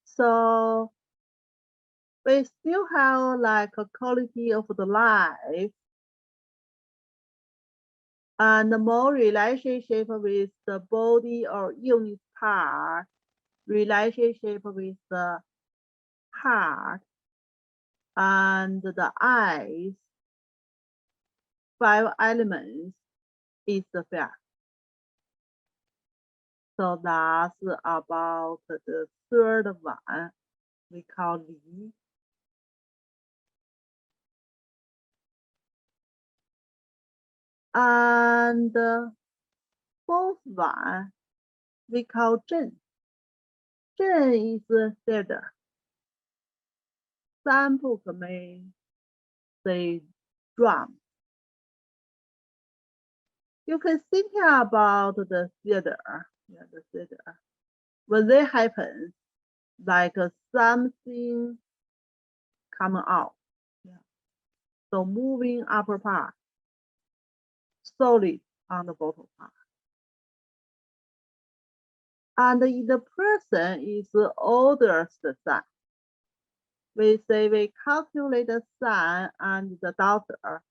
S1: So we still have like a quality of the life and more relationship with the body or unit part, relationship with the heart and the eyes. 5 elements is the fair. So that's about the third one we call Li. And the fourth one we call Zhen. Zhen is theater. Some book may say drum. You can think about the theater. Yeah, the theater. When they happen, like something coming out. Yeah. So moving upper part, solid on the bottom part. And in the person is oldest son. We say we calculate the son and the daughter.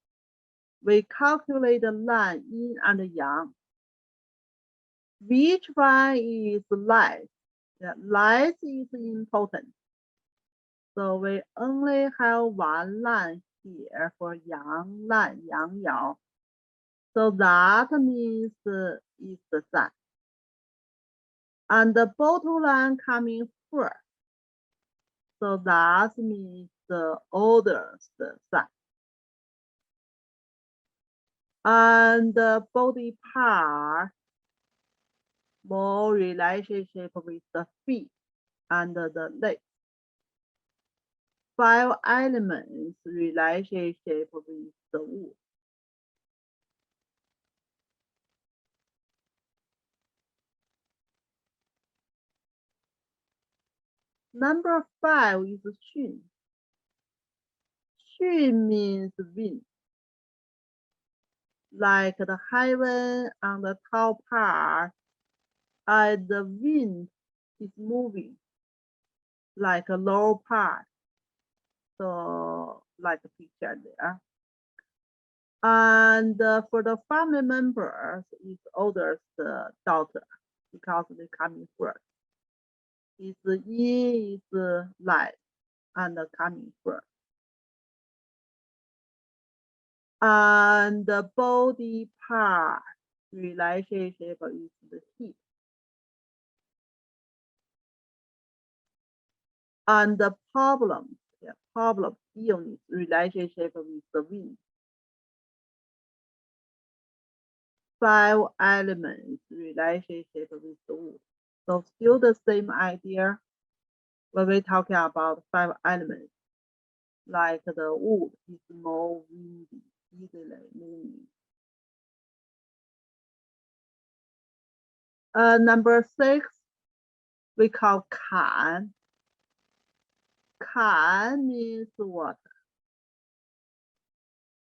S1: We calculate the line yin and yang. Which one is less? Yeah, less is important. So we only have one line here for yang line, yang yao. So that means it's the sun. And the bottom line coming first. So that means the oldest sun. And the body part, more relationship with the feet and the legs. 5 elements relationship with the wood. Number 5 is Xun. Xun means wind. Like the heaven on the top part, and the wind is moving. like a lower part. So like a picture there. And for the family members, it's oldest daughter because they coming first. It's yin is light and coming first. And the body part relationship is the heat. And the problem unit relationship with the wind. 5 elements relationship with the wood. So still the same idea when we're talking about 5 elements. Like the wood is more windy, easily moving. Number 6, we call kan. Kan means what?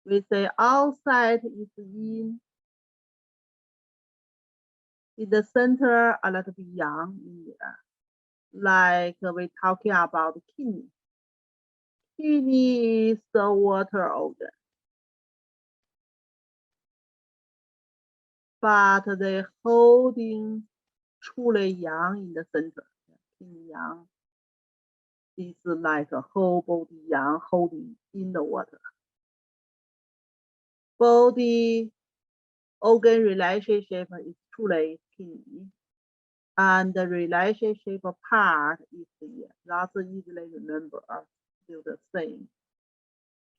S1: We say outside is yin. In the center, a little bit yang in there. Like we're talking about kidney. Kidney is the water organ. But they holding 出了yang in the center. Kidney yang is like a whole body yang holding in the water. Body organ relationship is 出了 kidney. And the relationship part is here. That's easily remember. Still the same.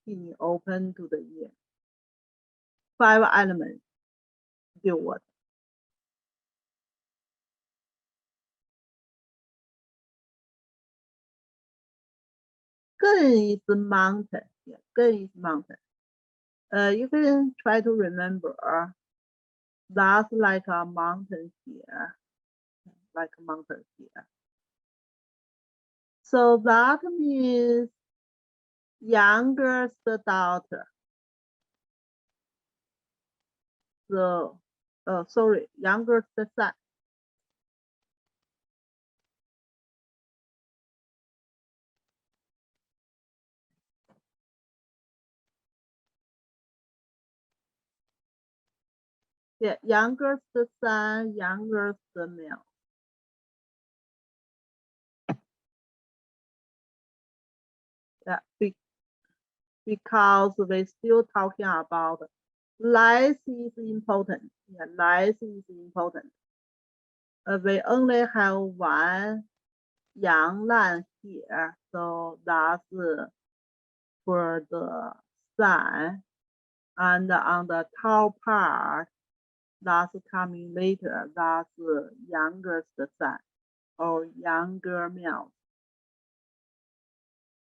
S1: Kidney open to the ear. 5 elements. Still what? Gun is mountain. Yeah, gun is mountain. You can try to remember. That's like a mountain here. Like a mountain here. So that means youngest daughter. So, sorry, youngest son. Yeah, youngest son, youngest male. Yeah, because we're still talking about life is important. Yeah, life is important. We only have one yang lan here, so that's for the sun. And on the top part, that's coming later, that's youngest son or younger male.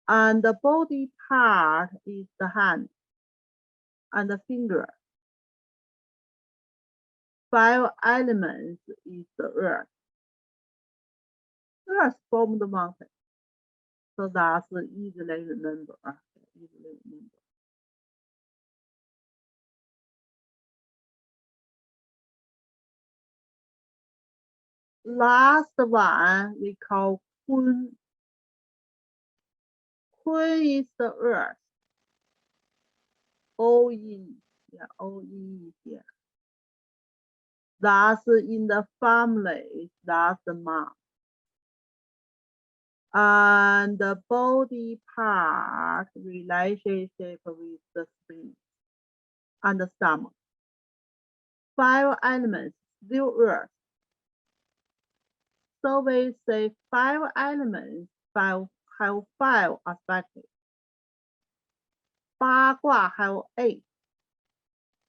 S1: And the body part is the hand and the finger. 5 elements is the earth. Earth formed the mountain. So that's easily remember. Easily remember. Last one we call kun. Kun is the earth. All in, yeah, all in here. That's in the family. That's the mom. And the body part relationship with the spleen and the stomach. 5 elements, still earth. So we say 5 elements, have 5 aspects. 八卦 have 8.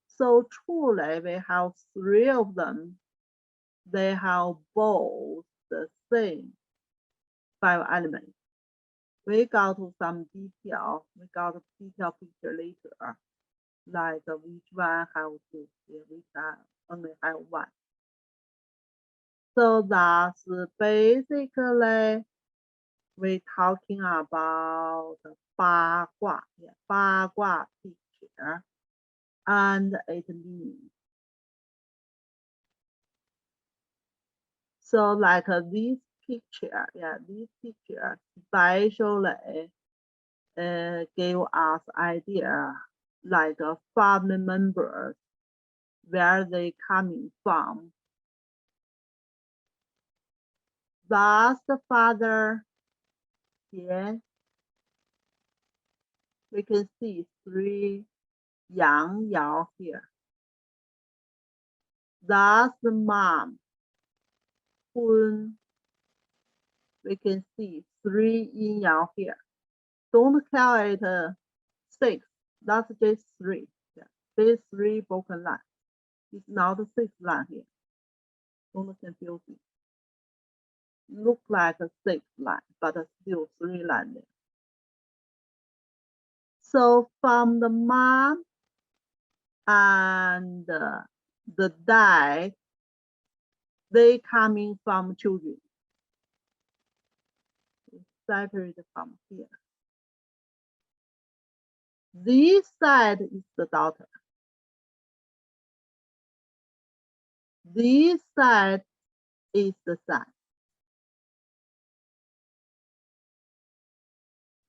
S1: So truly we have 3 of them. They have both the same 5 elements. We got to some detail. We got a detailed picture later. Like which one have 2, which one only have 1. So that's basically we're talking about 八卦, yeah, 八卦 picture, and it means. So like this picture, yeah, this picture especially gave us idea like family members, where they coming from. Thus the father here, we can see 3 Yang Yao here. Thus the mom, Hun, we can see 3 Yin Yao here. Don't call it 6, that's just 3. Yeah. These 3 broken lines. It's not a 6th line here. Don't confuse it. Look like a 6th line, but still 3 lines there. So from the mom and the dad, they coming from children. Separate from here. This side is the daughter. This side is the son.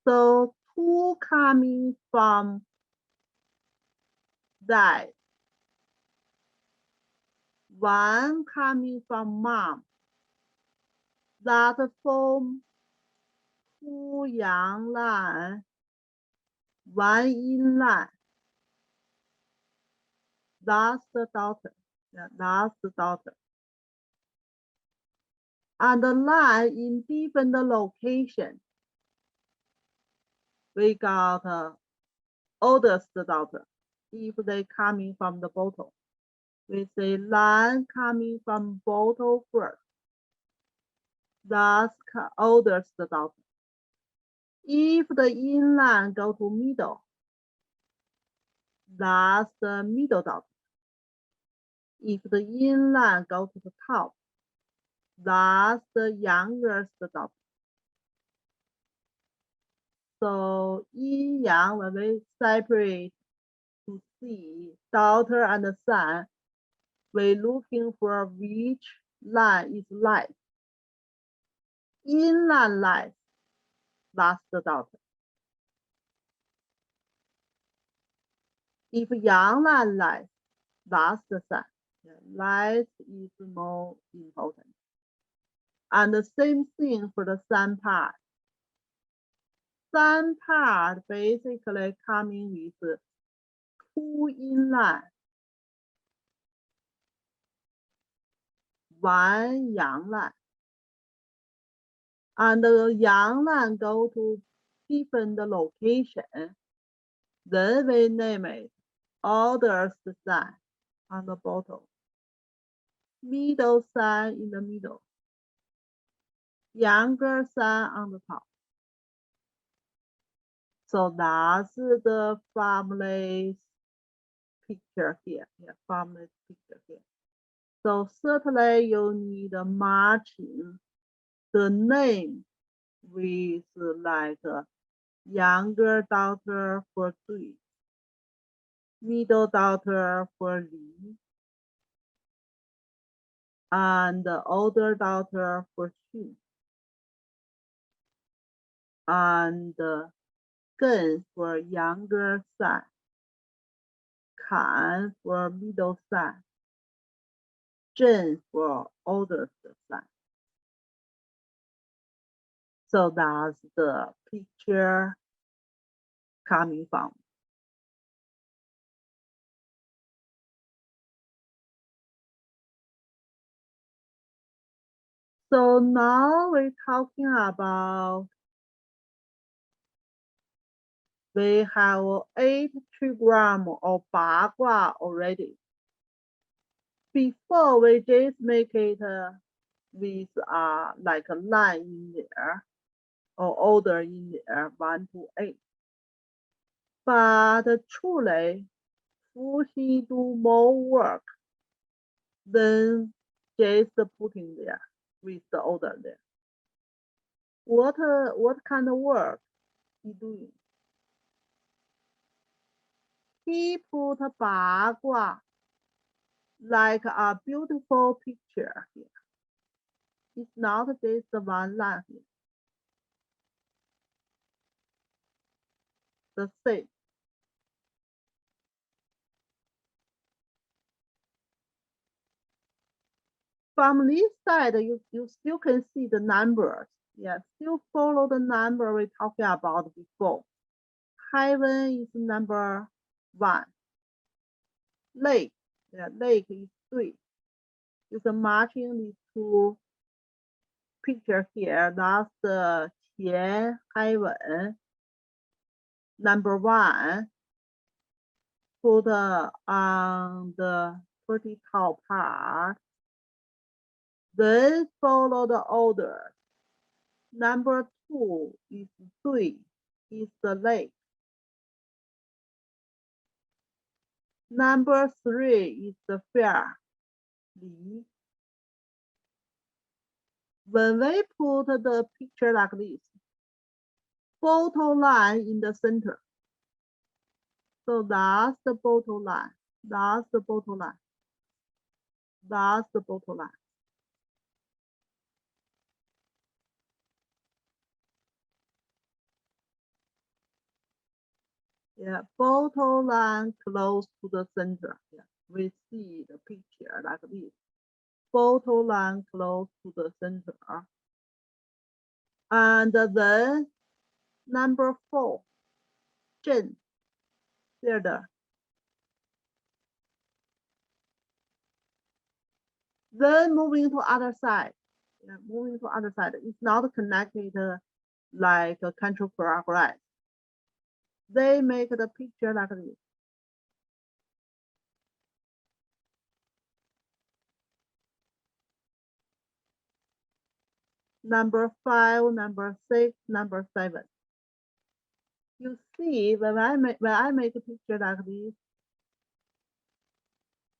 S1: So 2 coming from dad, 1 coming from mom. That form 2 yang line, 1 yin line. That's the daughter. Yeah, that's the daughter. And the line in different location. We got oldest daughter. If they coming from the bottle, we say line coming from bottle first. That's oldest daughter. If the yin line go to middle, that's the middle daughter. If the yin line go to the top, that's the youngest daughter. So yin yang, when we separate to see daughter and son, we're looking for which line is light. Yin line light, that's the daughter. If yang line light, that's the son. Light is more important. And the same thing for the sun part. Sun part basically coming with 2 yin line, 1 yang line. And the yang line go to different location. Then we name it oldest sun on the bottom, middle sun in the middle, younger sun on the top. So that's the family's picture here. Yeah, family's picture here. So certainly you need matching the name with like younger daughter for Dui, middle daughter for Li, and the older daughter for Xu, and Gen for younger son, Kan for middle son, Zhen for oldest son. So that's the picture coming from. So now we're talking about, we have 8 trigram or Bagua already. Before we just make it with like a line in there or order in there 1 to 8. But truly, he do more work than just putting there with the order there. What kind of work he doing? He put Bagua like a beautiful picture here. It's not just one line here. The same. From this side, you still can see the numbers. Yeah, still follow the number we talked about before. Heaven is number 1. Lake, yeah, lake is 3. You can matching these two pictures here. That's the Qian heaven. Number 1. Put on the pretty top part. Then follow the order. Number 2 is 3, is the lake. Number 3 is the fair, Li. When we put the picture like this, bottom line in the center. So that's the bottom line. That's the bottom line. That's the bottom line. Yeah, bottom line close to the center. Yeah, we see the picture like this. Bottom line close to the center. And then number 4, Jing. There. Then moving to other side. Yeah, moving to other side. It's not connected like a control progress. They make the picture like this. Number 5, number 6, number 7. You see, when I make a picture like this,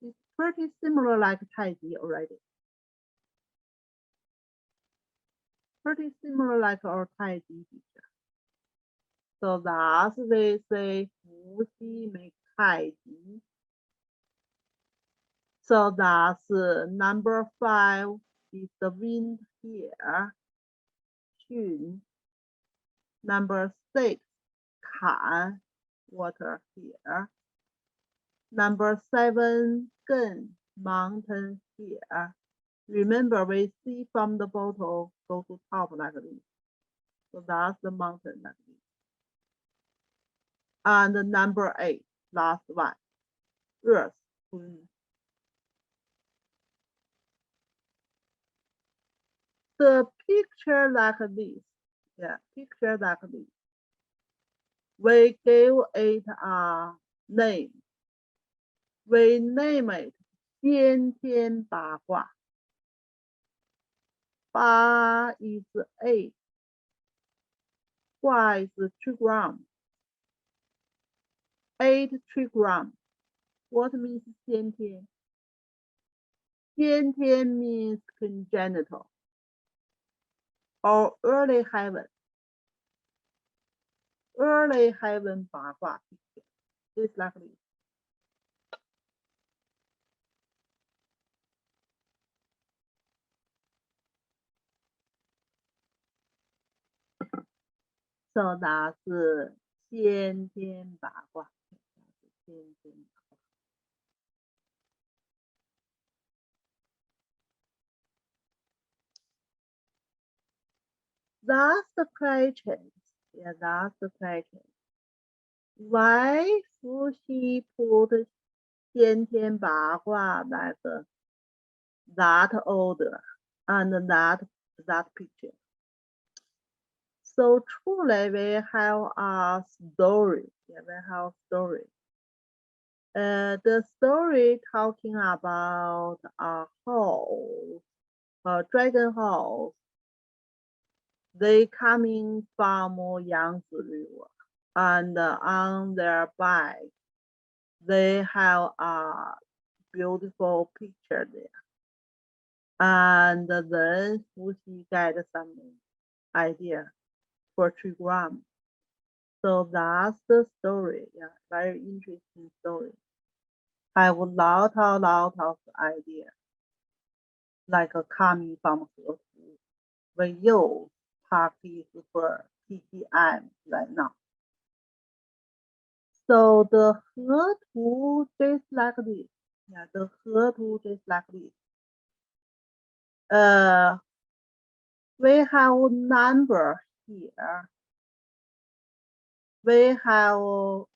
S1: it's pretty similar like Taiji already. Pretty similar like our Taiji picture. So that's they say Fu Xi make Taiji. So that's number 5 is the wind here. Xun. Number 6, Kan, water here. Number 7, Gen, mountain here. Remember, we see from the bottom go to top like this. So that's the mountain like this. And number 8, last one, Earth. The picture like this, yeah, picture like this. We give it a name. We name it 先天八卦. 八 is 8. 卦 is Trigram. 8 Trigram. What means 先天? 先天 means congenital or early heaven. Early heaven 八卦 picture. It's like this. So that's 先天八卦. That's the question. Yeah, that's the question. Why Fu Xi put 先天八卦 like that order and that picture? So truly we have a story. Yeah, we have a story. The story talking about a horse, a dragon horse. They coming from Yangtze River, and on their back, they have a beautiful picture there. And then Fu Xi got some idea for Trigram. So that's the story. Yeah, very interesting story. I have a lot of idea, like coming from He Fu. we use practice for TTM right now. So the 河图 just like this. Yeah, the 河图 just like this. We have number here. We have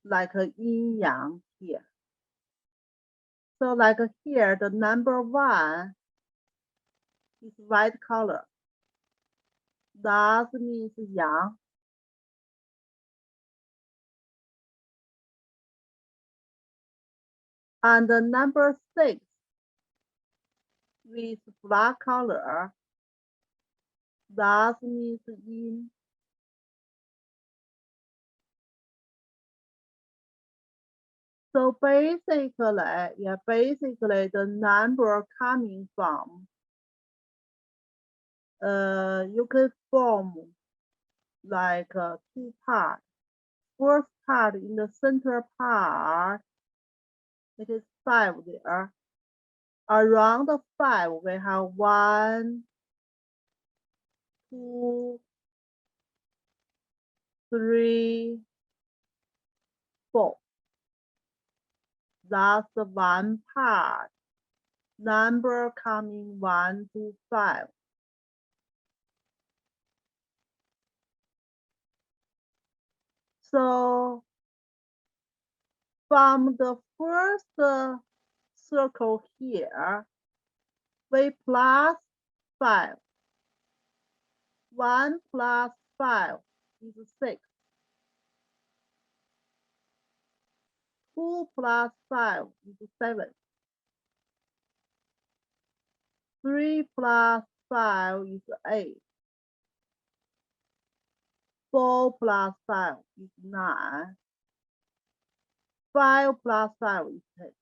S1: like a yin yang here. So like here, the number 1 is white color. That means yang. And the number 6 with black color. That means yin. So basically, the number coming from, you can form like 2 parts. First part in the center part, it is 5 there. Around the 5, we have 1, 2, 3, 4. That's the 1 part. Number coming 1 to 5. So from the first circle here, we plus 5. 1 plus 5 is 6. 2 plus 5 is 7. 3 plus 5 is 8. 4 plus 5 is 9. 5 plus 5 is 10.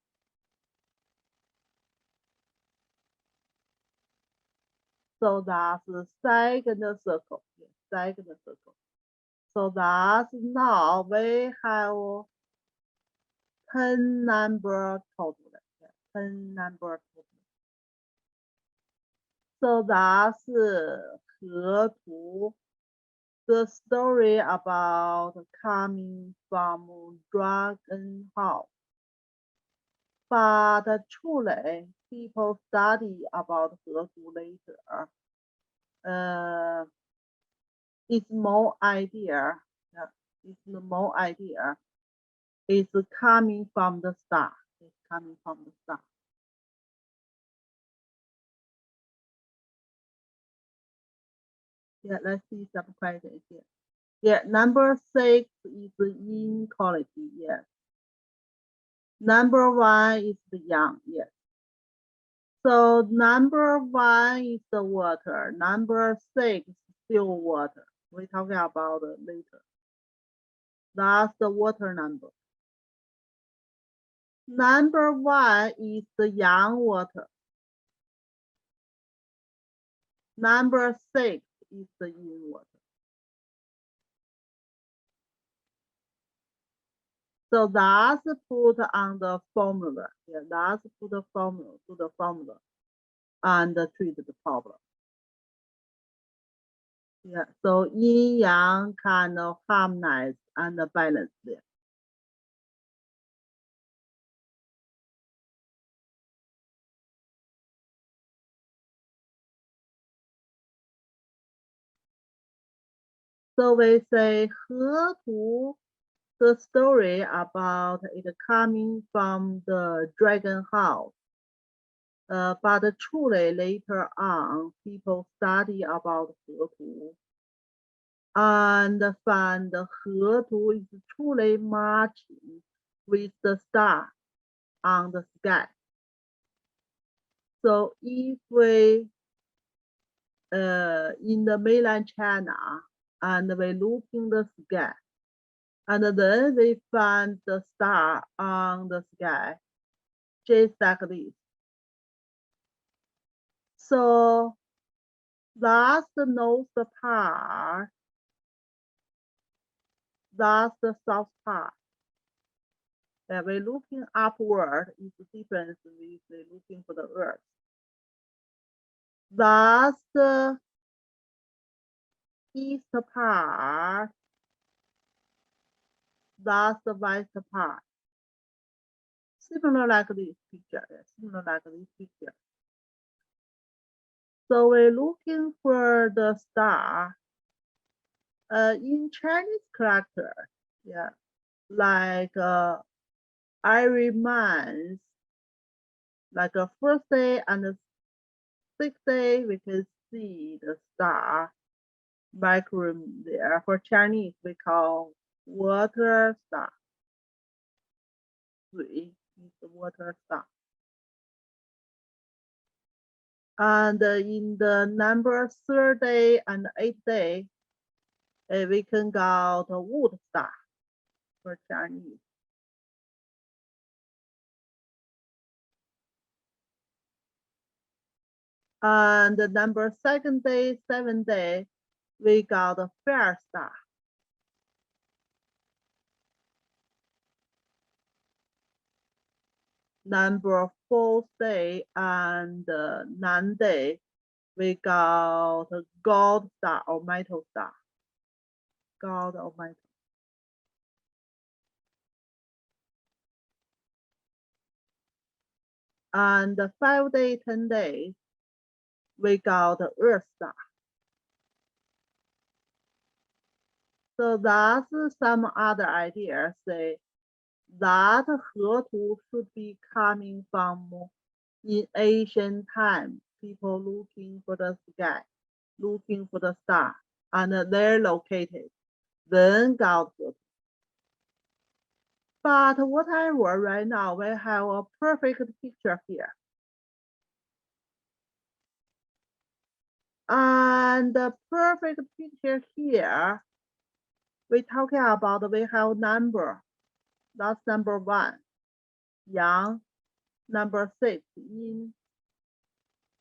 S1: So that's the second circle. Yes, second circle. So that's now we have 10 number total. 10 number total. So that's 河图. The story about coming from dragon house. But truly, people study about 河图 later. It's more idea. It's more idea. It's coming from the star. It's coming from the star. Yeah, let's see some questions here. Yeah, number 6 is the yin quality. Yes. Number 1 is the yang. Yes. So number 1 is the water. Number 6 is still water. We're talking about it later. That's the water number. Number 1 is the yang water. Number 6 is the yin water. So that's put on the formula. Yeah, that's put the formula to the formula and treat the problem. Yeah, so yin yang kind of harmonize and balance there. So we say 河图, the story about it coming from the dragon house. But truly later on, people study about 河图 and find the 河图 is truly matching with the star on the sky. So if we in the mainland China and we look in the sky, and then we find the star on the sky, just like this. So that's the north part. That's the south part. And we're looking upward is the difference with looking for the earth. That's the east part, that's the west part. Similar like this picture, similar like this picture. So we're looking for the star in Chinese character, yeah, like every month, like a first day and the sixth day, we can see the star background there. For Chinese, we call water star. 水 is the water star. And in the number third day and eighth day, we can call the wood star for Chinese. And the number second day, seventh day, we got the fair star. Number fourth day and ninth day, we got the gold star or metal star. Gold or metal. And the 5 day, 10 days, we got the earth star. So that's some other ideas say that Hetu should be coming from in ancient time, people looking for the sky, looking for the star, and they're located, then got Hetu. But whatever, right now, we have a perfect picture here. And the perfect picture here, we're talking about we have number. That's number 1, yang, number 6, yin.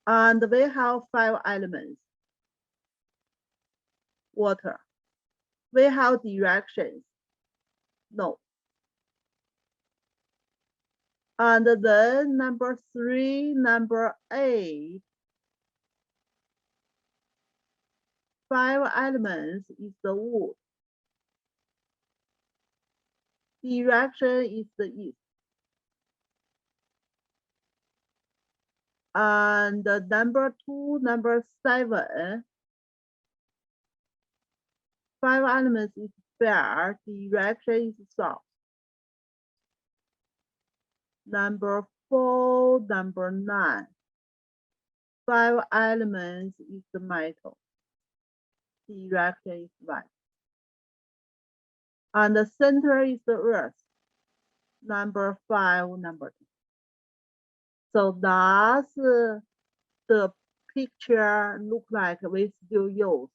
S1: And we have 5 elements. Water. We have directions. No. And then number 3, number 8, 5 elements is the wood. Direction is the east. And number 2, number 7, 5 elements is fair, direction is south. Number 4, number 9, 5 elements is the metal, direction is west. And the center is the earth, number 5, number 2. So that's the picture look like we still use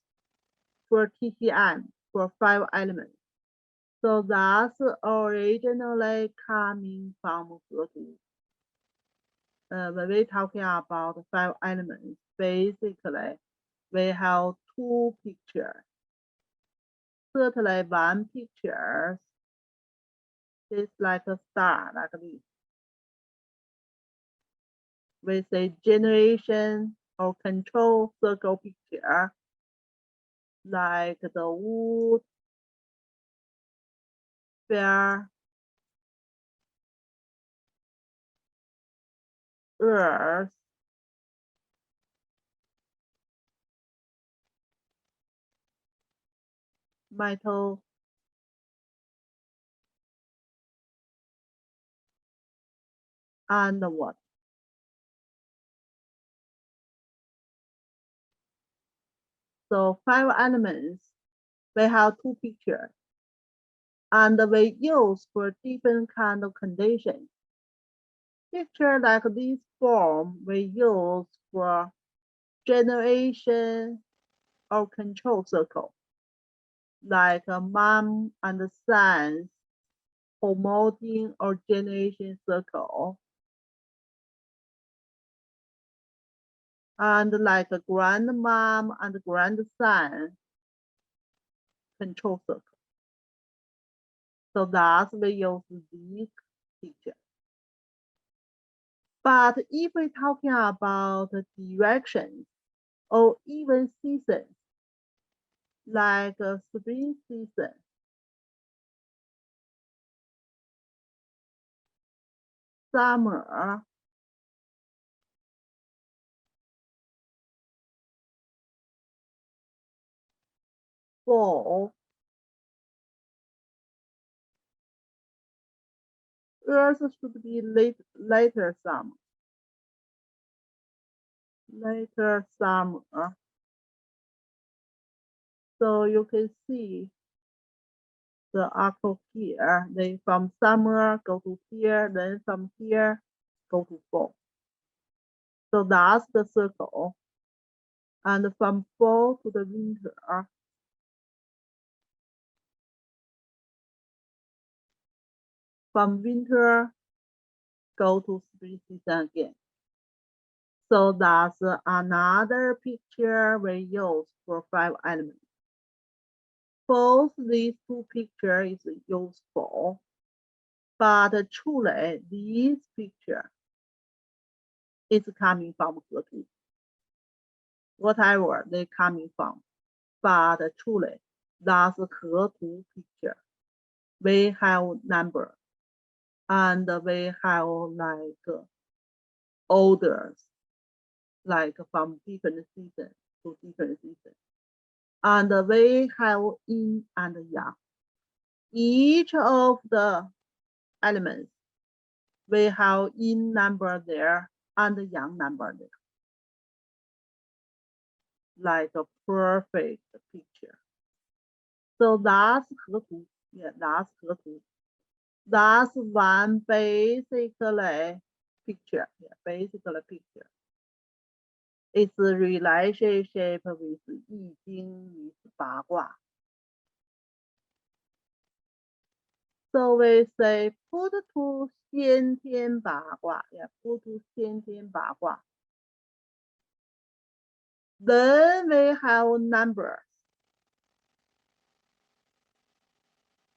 S1: for TCM for 5 elements. So that's originally coming from Hetu. When we're talking about 5 elements, basically we have 2 pictures. Certainly one picture is like a star, like this. We say generation or control circle picture, like the wood, fair, earth, metal, and water. So 5 elements, we have 2 pictures. And we use for different kind of conditions. Picture like this form we use for generation or control circle, like a mom and son promoting or generation circle, and like a grandmom and grandson control circle. So that's we use this picture. But if we're talking about directions or even seasons, like a spring season, summer, fall, Earth should be later summer, later summer. So you can see the arc here. They from summer go to here, then from here go to fall. So that's the circle. And from fall to the winter, from winter go to spring season again. So that's another picture we use for 5 elements. Both these 2 pictures is useful, but truly this picture is coming from He2. Whatever they coming from, but truly that's He2 picture. We have number, and we have like orders, like from different season to different season. And we have yin and yang. Each of the elements, we have yin number there and yang number there. Like a perfect picture. So that's He2. Yeah, that's He2. That's one basically picture. Yeah, basically picture. It's a relationship with I Ching, with Bagua. So we say put to 先天八卦. Yeah, put to 先天八卦. Then we have numbers.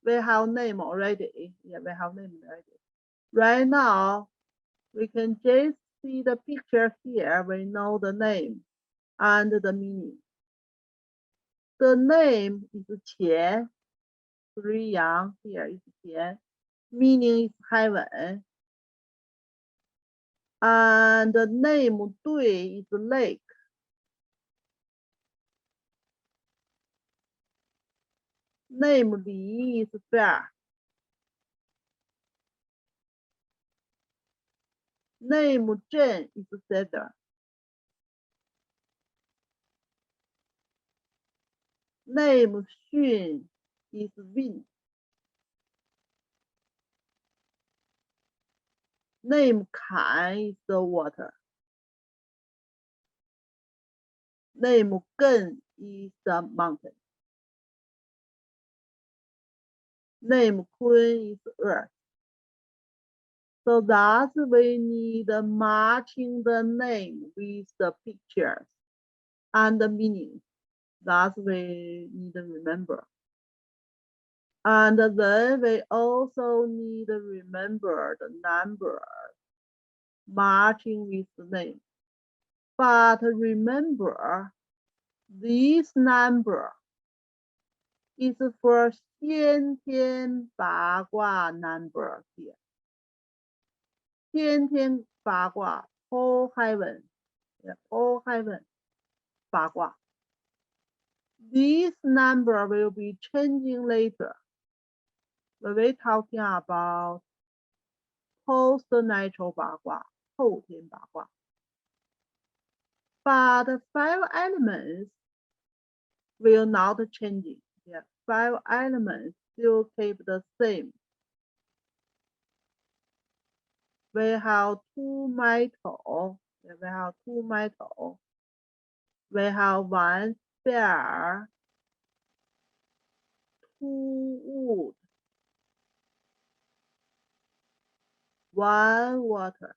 S1: We have name already. Yeah, we have name already. Right now, we can just see the picture here. We know the name and the meaning. The name is 乾, 3 yang. Here is 乾. Meaning is heaven. And the name 对 is lake. Name 离 is fair. Name 正 is cedar. Name 巽 is wind. Name 坎 is the water. Name 艮 is the mountain. Name 坤 is earth. So that's we need matching the name with the pictures and the meaning. That's we need to remember. And then we also need to remember the number matching with the name. But remember, this number is for 先天八卦 number here. 先天八卦 whole heaven, yeah, whole heaven 八卦. This number will be changing later when we're talking about post-natural 八卦, 后天八卦. But 5 elements will not changing. Yeah, 5 elements still keep the same. We have 2 metal. Yeah, we have 2 metal. We have 1 fire, 2 wood, 1 water,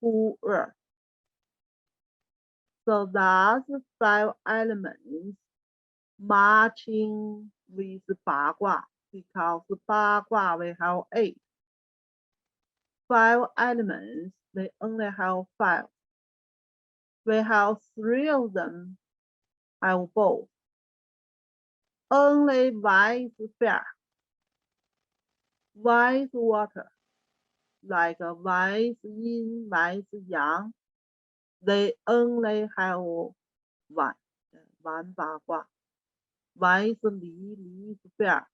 S1: 2 earth. So that's 5 elements matching with 八卦, because 八卦we have 8. 5 elements, we only have 5. We have 3 of them have both. Only one is fair. One is water, like one is yin, one is yang. They only have one Bagua. One is Li, Li is fair.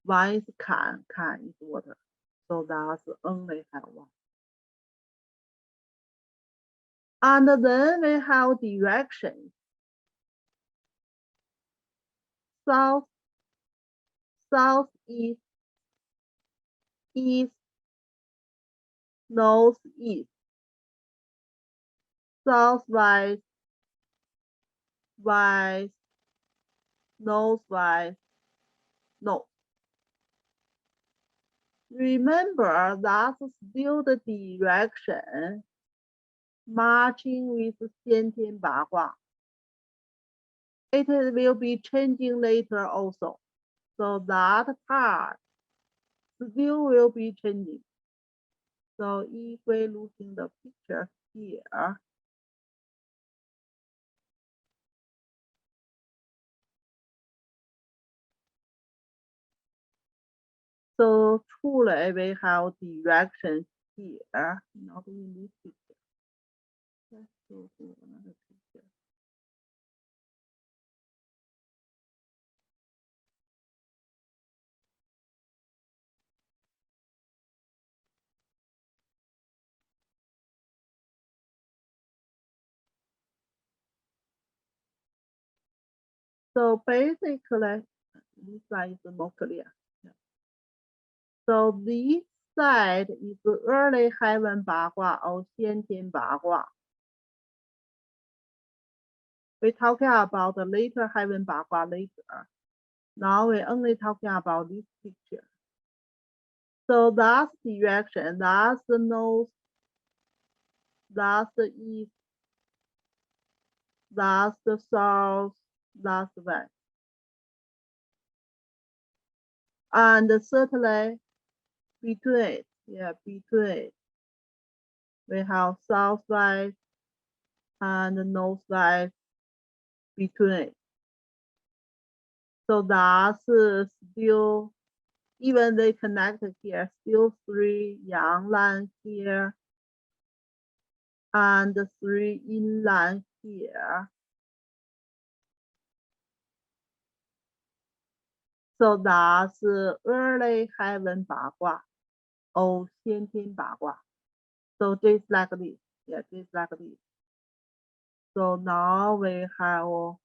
S1: One is Kan, Kan is water. So that's only have one. And then we have directions. South, southeast, east, northeast, southwest, west, northwest, north. Remember that's still the direction marching with 先天八卦. It will be changing later also. So that part still will be changing. So if we look in the picture here, so truly we have directions here, not in this picture. Let's go to another picture. So basically, this side is more clear. Yeah. So this side is early heaven Bagua or 先天 Bagua. We're talking about the later heaven Bagua later. Now we're only talking about this picture. So that's the direction, that's the north, that's the east, that's the south, that's the west. And certainly between it, between it, we have southwest and northwest between it. So that's still, even they connected here, still 3 yang lan here and 3 yin lan here. So that's early heaven Bagua or 先天 Bagua. So just like this, just like this. So now we have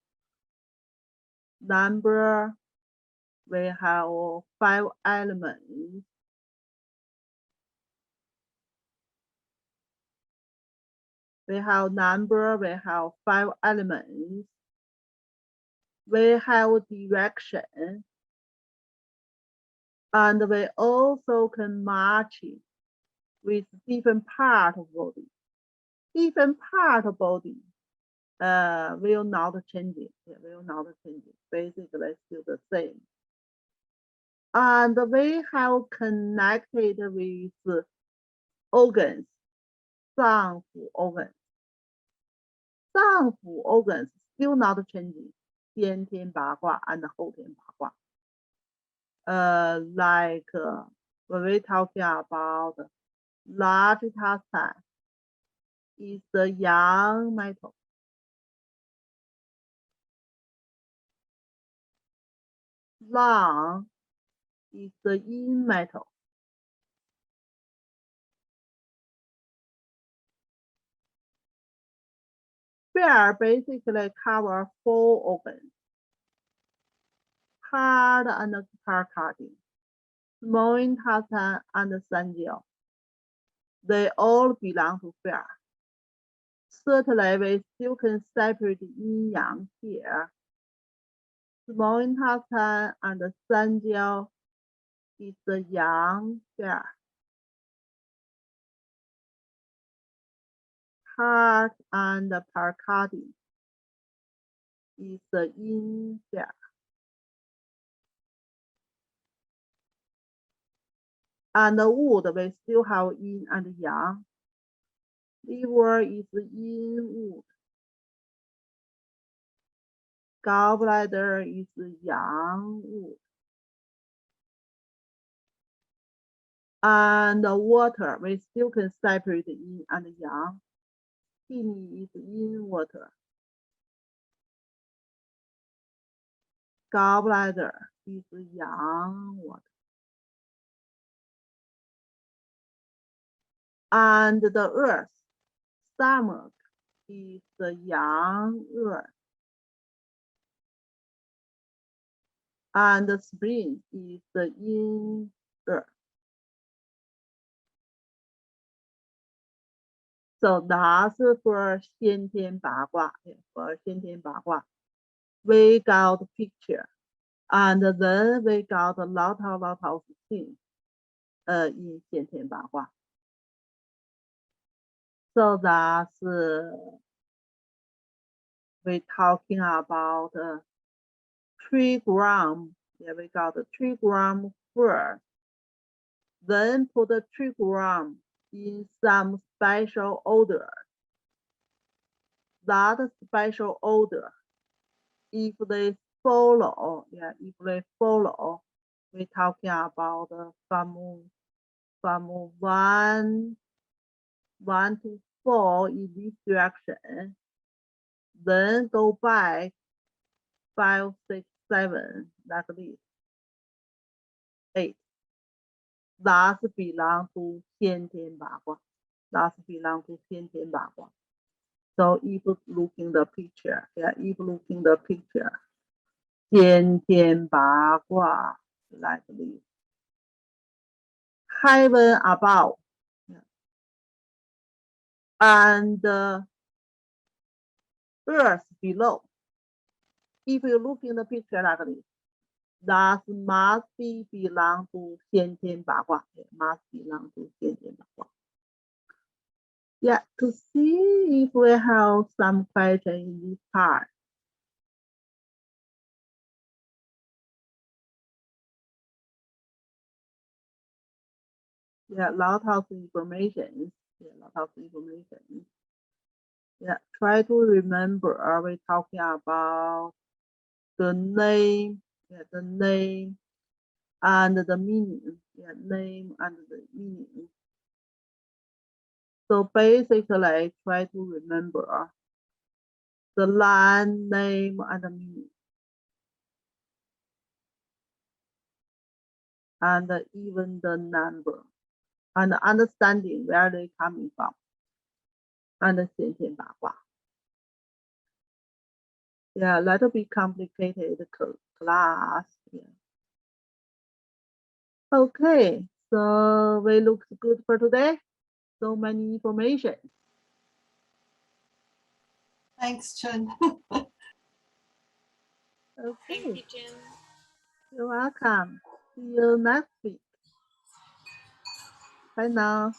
S1: number, we have 5 elements. We have number, we have 5 elements. We have direction. And we also can match it with different part of body. Different part of body will not change it. It will not change it. Basically, still the same. And we have connected with organs, 脏腑 organs. 脏腑 organs still not changing. 先天八卦 and 后天八卦. Like when we talking about large intestine is the yang metal. Lung is the yin metal. Bear basically cover 4 organs. Heart and pericardium, small intestine and sanjiao. They all belong to bear. Certainly, we still can separate yin yang here. Small intestine and sanjiao is the yang bear. Heart and pericardium is the yin bear. And the wood, we still have yin and yang. Liver is yin wood. Gallbladder is yang wood. And water, we still can separate yin and yang. Kidney is yin water. Gallbladder is yang water. And the earth, stomach, is the yang earth. And the spleen is the yin earth. So that's for 先天八卦. For 先天八卦, we got the picture, and then we got a lot of things in 先天八卦. So that's we talking about trigram. Yeah, we got the trigram first. Then put the trigram in some special order. That special order, if they follow, we're talking about from 1 to 4 in this direction, then go back 5, 6, 7, like this, 8. That belong to 先天八卦. That belong to 先天八卦. So if looking the picture, if looking the picture, 先天八卦, like this. Heaven above, and earth below. If you look in the picture like this, that must be belong to 先天八卦. It must belong to 先天八卦. Yeah, to see if we have some question in this part. Yeah, lot of information. Yeah, try to remember, are we talking about the name, the name and the meaning, name and the meaning. So basically, try to remember the land name and the meaning, and even the number, and understanding where they coming from, and the 先天八卦. Yeah, little bit complicated class. Yeah. Okay, so we look good for today. So many information.
S2: Thanks, Chen.
S1: Okay,
S3: Thank you, Jim.
S1: you're welcome. See you next week. Bye now.